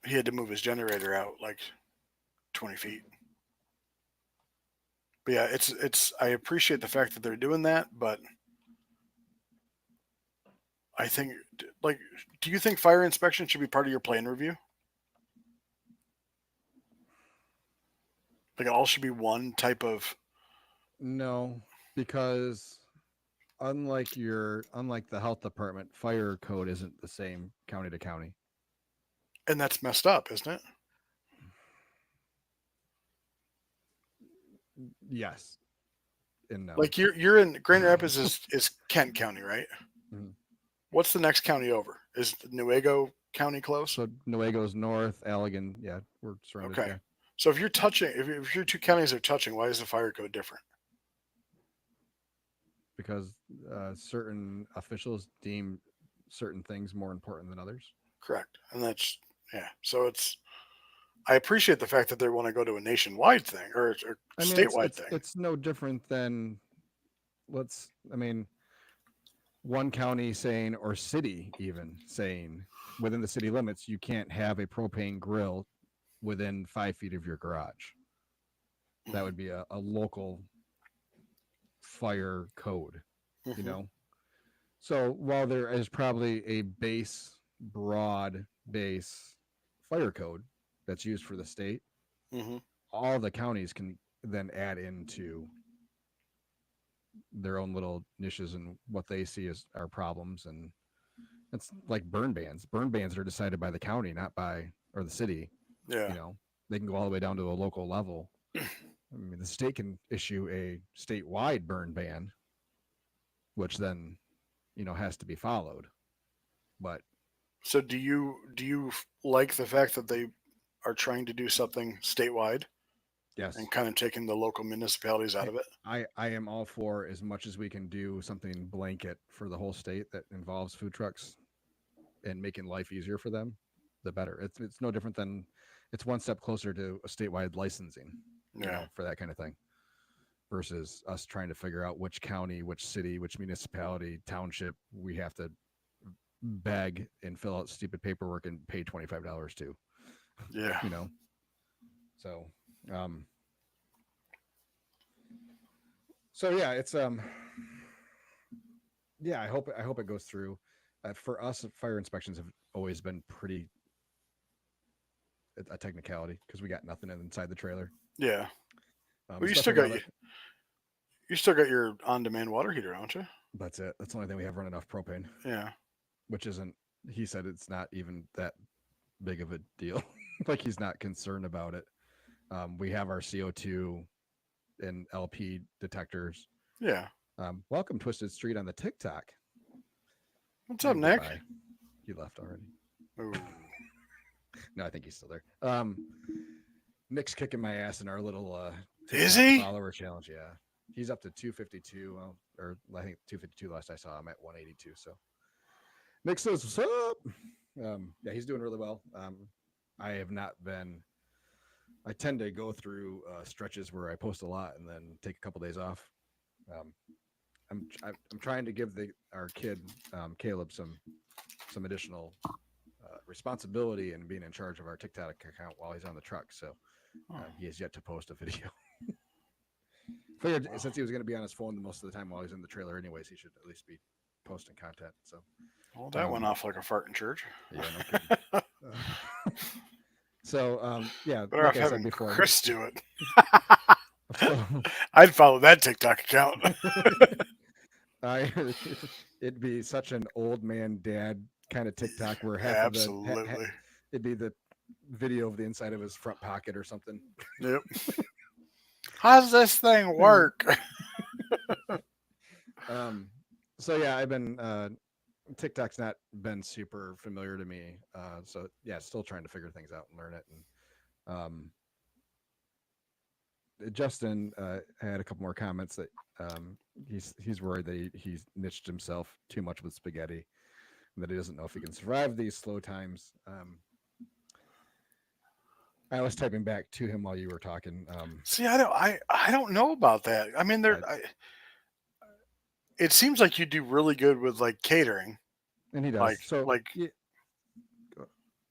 he had to move his generator out like 20 feet. But yeah, it's. I appreciate the fact that they're doing that, but I think, like, do you think fire inspection should be part of your plan review? Like, it all should be one type of. No, because unlike the health department, fire code isn't the same county to county. And that's messed up, isn't it? Yes. And no. Like you're in Grand Rapids is Kent County, right? Mm-hmm. What's the next county over? Is Newaygo County close? So Nuego's north, Allegan, yeah, we're surrounded. Okay. Yeah. So if you're touching, if your two counties are touching, why is the fire code different? Because certain officials deem certain things more important than others. Correct. And that's, yeah. So I appreciate the fact that they want to go to a nationwide thing or statewide thing. It's no different than one county saying, or city even saying, within the city limits, you can't have a propane grill within 5 feet of your garage. That would be a local fire code, Mm-hmm. So while there is probably a broad base fire code that's used for the state, Mm-hmm. all the counties can then add into their own little niches and what they see as our problems. And it's like burn bans. Burn bans are decided by the county, or the city. Yeah. They can go all the way down to a local level. I mean, the state can issue a statewide burn ban, which then, has to be followed. But so do you like the fact that they are trying to do something statewide Yes. and kind of taking the local municipalities out I, of it. I am all for as much as we can do something blanket for the whole state that involves food trucks and making life easier for them, the better. It's no different than it's one step closer to a statewide licensing, Yeah. for that kind of thing, versus us trying to figure out which county, which city, which municipality, township we have to beg and fill out stupid paperwork and pay $25 to, Yeah. So, um, so yeah, it's yeah. I hope it goes through. For us, fire inspections have always been pretty a technicality because we got nothing inside the trailer. Yeah. Well, Especially now you still got your on-demand water heater, don't you? that's it. That's the only thing we have running off propane, Yeah. which isn't. He said it's not even that big of a deal. Like he's not concerned about it. We have our CO2 and LP detectors. Yeah. Welcome Twisted Street on the TikTok. What's up, Nick? Goodbye. He left already. Ooh. No, I think he's still there. Nick's kicking my ass in our little Is TikTok he? follower challenge. Yeah, he's up to 252. Or I think 252 last I saw him at 182. So Nick says, "What's up?" Yeah, he's doing really well. I have not been. I tend to go through stretches where I post a lot and then take a couple days off. I'm trying to give our kid Caleb some additional responsibility and being in charge of our TikTok account while he's on the truck. So he has yet to post a video. Figured since he was going to be on his phone most of the time while he's in the trailer, anyways, he should at least be posting content. So, well, that went off like a fart in church. Yeah, no kidding. Yeah, better like off I having said before, Chris do it. I'd follow that TikTok account. It'd be such an old man dad kind of TikTok where half Absolutely. of the it'd be the video of the inside of his front pocket or something. Yep. How's this thing work? So yeah, I've been TikTok's not been super familiar to me. So yeah, still trying to figure things out and learn it. And Justin had a couple more comments that he's worried that he's niched himself too much with spaghetti, and that he doesn't know if he can survive these slow times. I was typing back to him while you were talking. See, I don't know about that. I mean, it seems like you do really good with like catering, and he does. Yeah.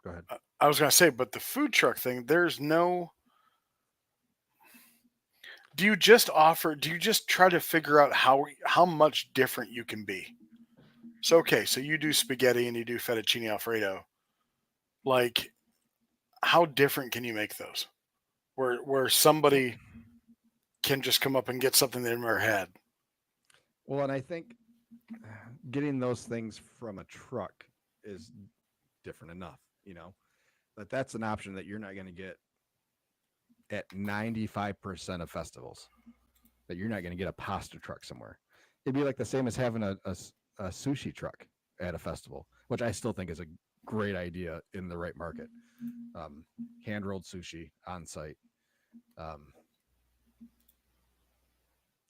Go ahead. I was gonna say, but the food truck thing, there's no. Do you just try to figure out how much different you can be? So okay, so you do spaghetti and you do fettuccine alfredo. Like, how different can you make those? Where somebody can just come up and get something in their head. Well, and I think getting those things from a truck is different enough, but that's an option that you're not going to get at 95% of festivals, that you're not going to get a pasta truck somewhere. It'd be like the same as having a sushi truck at a festival, which I still think is a great idea in the right market. Hand rolled sushi on site.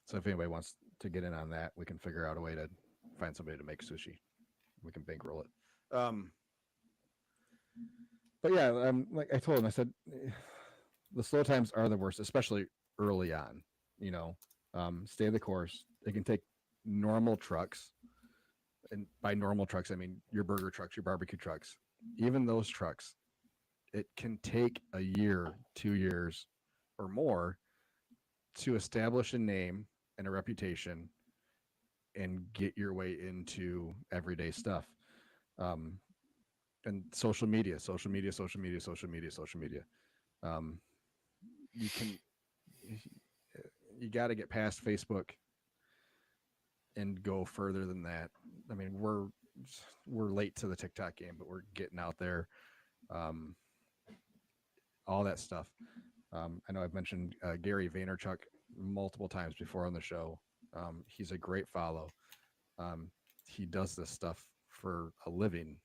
So if anybody wants to get in on that, we can figure out a way to find somebody to make sushi. We can bankroll it. But yeah, like I told him, I said, the slow times are the worst, especially early on. Stay the course. It can take normal trucks, and by normal trucks, I mean your burger trucks, your barbecue trucks, even those trucks. It can take a year, 2 years, or more to establish a name and a reputation and get your way into everyday stuff. And social media. You got to get past Facebook and go further than that. I mean, we're late to the TikTok game, but we're getting out there. All that stuff. I know I've mentioned Gary Vaynerchuk multiple times before on the show. He's a great follow. He does this stuff for a living,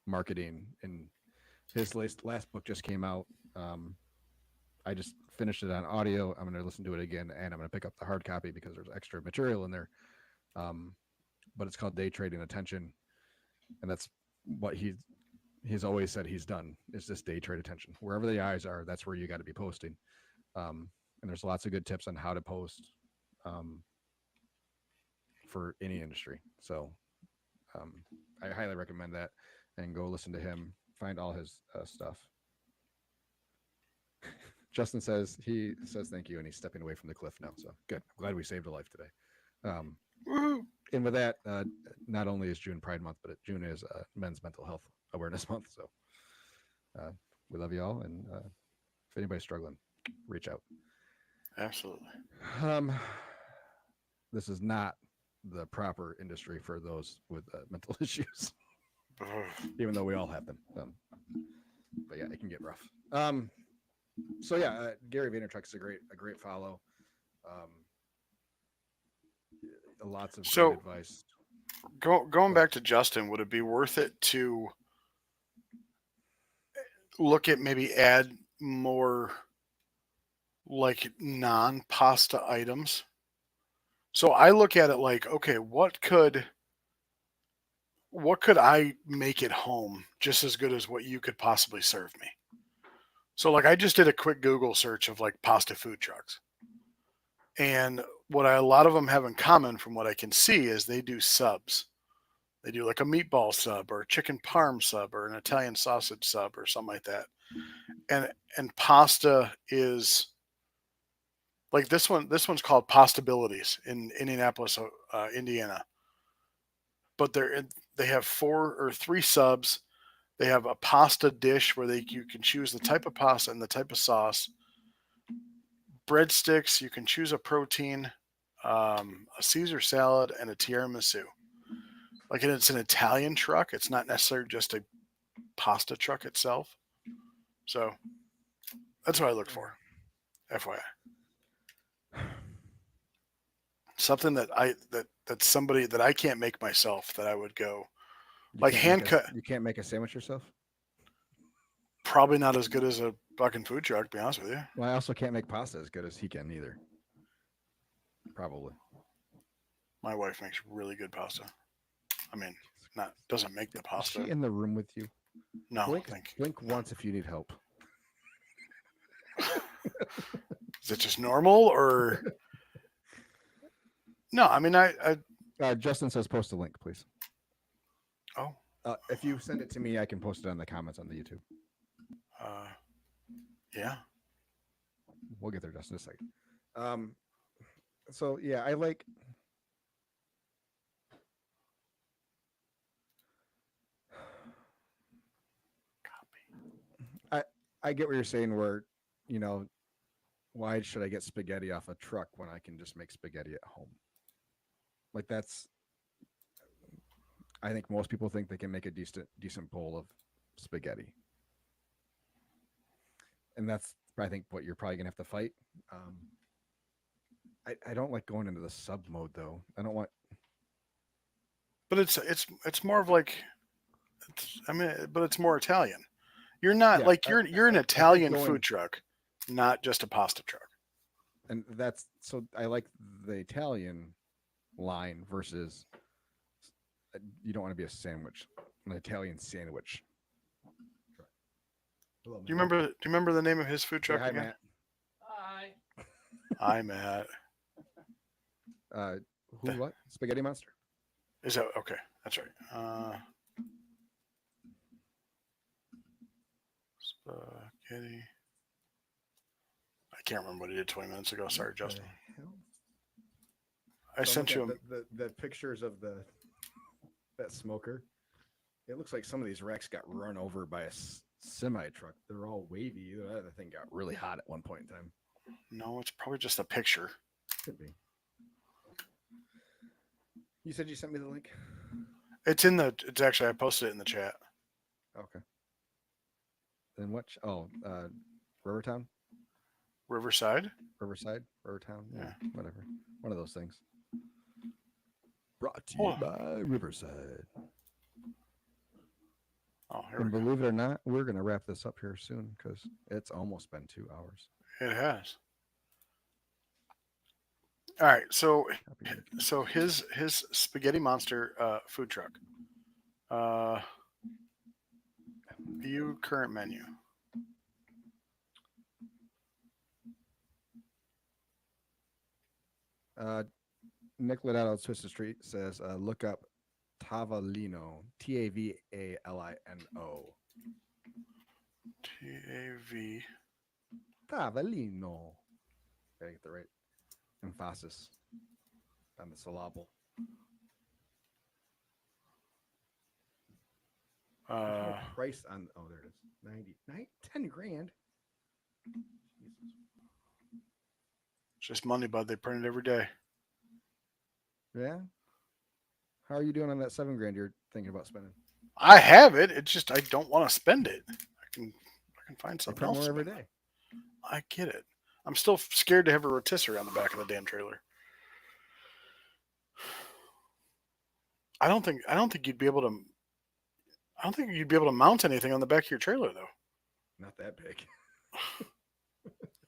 marketing and His last book just came out. I just finished it on audio. I'm going to listen to it again, and I'm going to pick up the hard copy because there's extra material in there. But it's called Day Trading Attention, and that's what he's always said he's done is this day trade attention. Wherever the eyes are, that's where you got to be posting. And there's lots of good tips on how to post for any industry. So I highly recommend that, and go listen to him. Find all his stuff. Justin says thank you, and he's stepping away from the cliff now. So good. I'm glad we saved a life today. And with that, not only is June Pride Month, but June is Men's Mental Health Awareness Month. So we love you all, and if anybody's struggling, reach out. Absolutely. This is not the proper industry for those with mental issues, even though we all have them. But yeah, it can get rough. So yeah, Gary Vaynerchuk is a great follow. Lots of great advice. Going back to Justin, would it be worth it to look at maybe add more like non-pasta items? So I look at it like, okay, what could I make at home just as good as what you could possibly serve me? So like I just did a quick Google search of like pasta food trucks. And what a lot of them have in common from what I can see is they do subs. They do like a meatball sub or a chicken parm sub or an Italian sausage sub or something like that. And pasta is like this one's called Pastabilities in Indianapolis, Indiana. But they have 4 or 3 subs. They have a pasta dish where you can choose the type of pasta and the type of sauce. Breadsticks, you can choose a protein, a Caesar salad, and a tiramisu. Like, and it's an Italian truck. It's not necessarily just a pasta truck itself. So that's what I look for. FYI. Something that's somebody that I can't make myself that I would go like hand cut. You can't make a sandwich yourself? Probably not as good as a fucking food truck, to be honest with you. Well, I also can't make pasta as good as he can either. Probably. My wife makes really good pasta. I mean, doesn't make the pasta. Is she in the room with you? No, blink once if you need help. Is it just normal or? No, I mean, Justin says post a link, please. Oh. If you send it to me, I can post it on the comments on the YouTube. Yeah. We'll get there just in a second. So yeah, I like. I get what you're saying. Where, why should I get spaghetti off a truck when I can just make spaghetti at home? Like I think most people think they can make a decent bowl of spaghetti, and that's I think what you're probably gonna have to fight. I don't like going into the sub mode though. I don't want. But it's more of like, but it's more Italian. You're not you're an Italian food truck, not just a pasta truck. And so I like the Italian line versus you don't want to be a sandwich, an Italian sandwich. Hello, do you remember the name of his food truck hi, again? Matt. Hi. Hi, Matt. What? Spaghetti Monster? Is that okay? That's right. Spaghetti. I can't remember what he did 20 minutes ago. Sorry, Justin. I sent you the pictures of that smoker. It looks like some of these racks got run over by a semi truck. They're all wavy. That thing got really hot at one point in time. No, it's probably just a picture. Could be. You said you sent me the link? It's actually, I posted it in the chat. Okay. Then what? Rivertown? Riverside? Rivertown? Yeah, whatever. One of those things. Brought to you by Riverside. Oh, here There And we go. believe it or not, we're going to wrap this up here soon because it's almost been 2 hours. It has. All right, so Copy link. his spaghetti monster food truck. View current menu. Nick Lodato at Twisted Street says, look up Tavalino, Tavalino. TAV. Tavalino. Gotta get the right emphasis on the syllable. Price on, oh, there it is. 10 grand. Jesus. It's just money, bud. They print it every day. Yeah. How are you doing on that 7 grand you're thinking about spending? I have it. It's just I don't want to spend it. I can find They something print else. more every day. I get it. I'm still scared to have a rotisserie on the back of the damn trailer. I don't think you'd be able to. I don't think you'd be able to mount anything on the back of your trailer though. Not that big.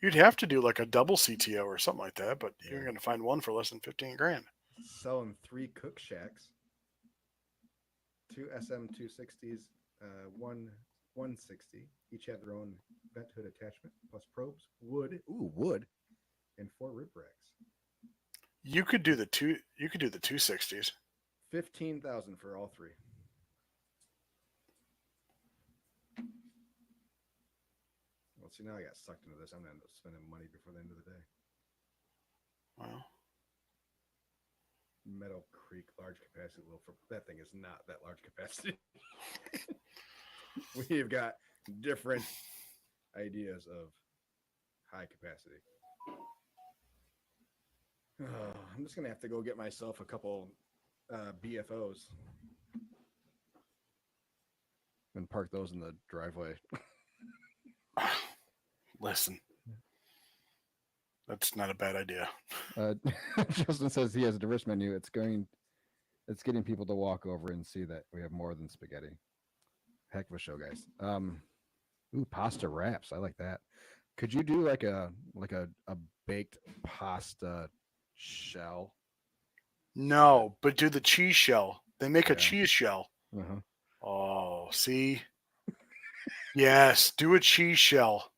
You'd have to do like a double CTO or something like that, but Yeah. you're going to find one for less than 15 grand. Selling 3 cook shacks, 2 SM260s, one 160. Each have their own vent hood attachment, plus probes, wood, and 4 rib racks. You could do the 260s. 15,000 for all 3. Well, see, now I got sucked into this. I'm gonna end up spending money before the end of the day. Wow. Meadow Creek large capacity loaf. That thing is not that large capacity. We've got different ideas of high capacity. I'm just gonna have to go get myself a couple BFOs and park those in the driveway. Listen, that's not a bad idea. Justin says he has a diverse menu. It's getting people to walk over and see that we have more than spaghetti. Heck of a show, guys. Ooh, pasta wraps. I like that. Could you do like a baked pasta shell? No, but do the cheese shell. They make a Yeah. cheese shell. Uh-huh. Oh, see? Yes, do a cheese shell.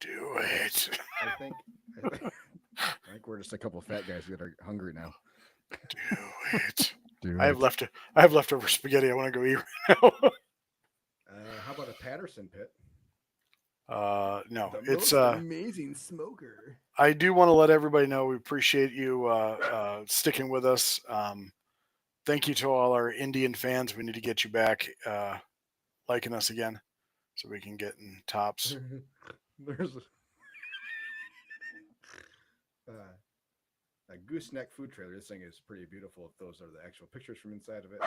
Do it. I think we're just a couple fat guys that are hungry now. Do it. Dude. I have leftover spaghetti. I want to go eat right now. How about a Patterson pit? No, The it's most amazing smoker. I do want to let everybody know we appreciate you sticking with us. Thank you to all our Indian fans. We need to get you back liking us again so we can get in tops. There's a gooseneck food trailer. This thing is pretty beautiful. If those are the actual pictures from inside of it,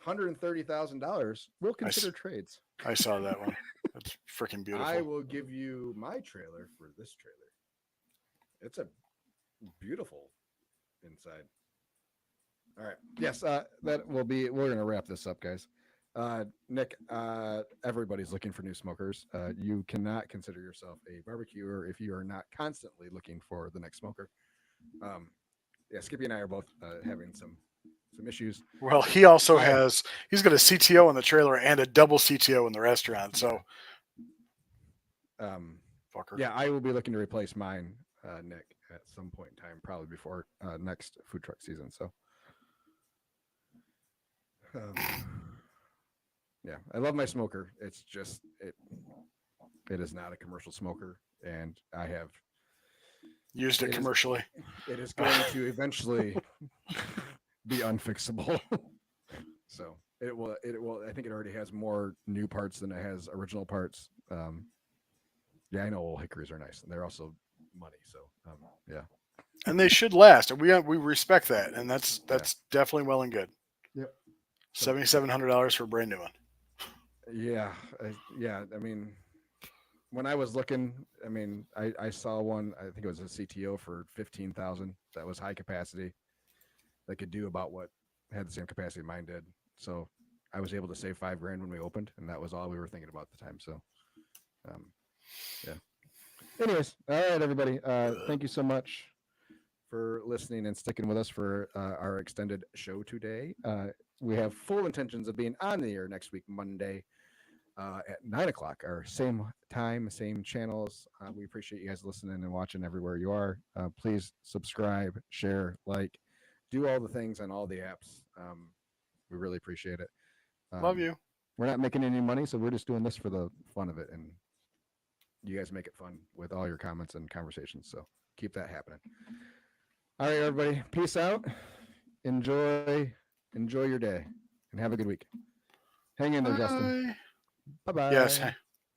$130,000. We'll consider trades. I saw that one. That's freaking beautiful. I will give you my trailer for this trailer. It's a beautiful inside. All right. Yes, that will be. We're gonna wrap this up, guys. Nick, everybody's looking for new smokers. You cannot consider yourself a barbecuer if you are not constantly looking for the next smoker. Yeah, Skippy and I are both having some issues. Well, he also he's got a CTO in the trailer and a double CTO in the restaurant. So, fucker. Yeah, I will be looking to replace mine, Nick, at some point in time, probably before next food truck season. So, yeah, I love my smoker. It's just it is not a commercial smoker, and I have Used it commercially. It is going to eventually be unfixable. So it will. I think it already has more new parts than it has original parts. Yeah, I know old hickories are nice, and they're also money. So yeah, and they should last. And we respect that, and that's definitely well and good. Yep. $7,700 for a brand new one. Yeah, yeah. I mean, when I was looking, I mean, I saw one. I think it was a CTO for 15,000. That was high capacity. That could do about what had the same capacity mine did. So I was able to save $5,000 when we opened, and that was all we were thinking about at the time. So, yeah. Anyways, all right, everybody. Thank you so much for listening and sticking with us for our extended show today. We have full intentions of being on the air next week, Monday, at 9 o'clock, our same time, same channels. We appreciate you guys listening and watching everywhere you are. Please subscribe, share, like, do all the things on all the apps. We really appreciate it. Love you. We're not making any money, so we're just doing this for the fun of it. And you guys make it fun with all your comments and conversations. So keep that happening. All right, everybody. Peace out. Enjoy your day and have a good week. Hang in there, Justin. Bye-bye. Yes.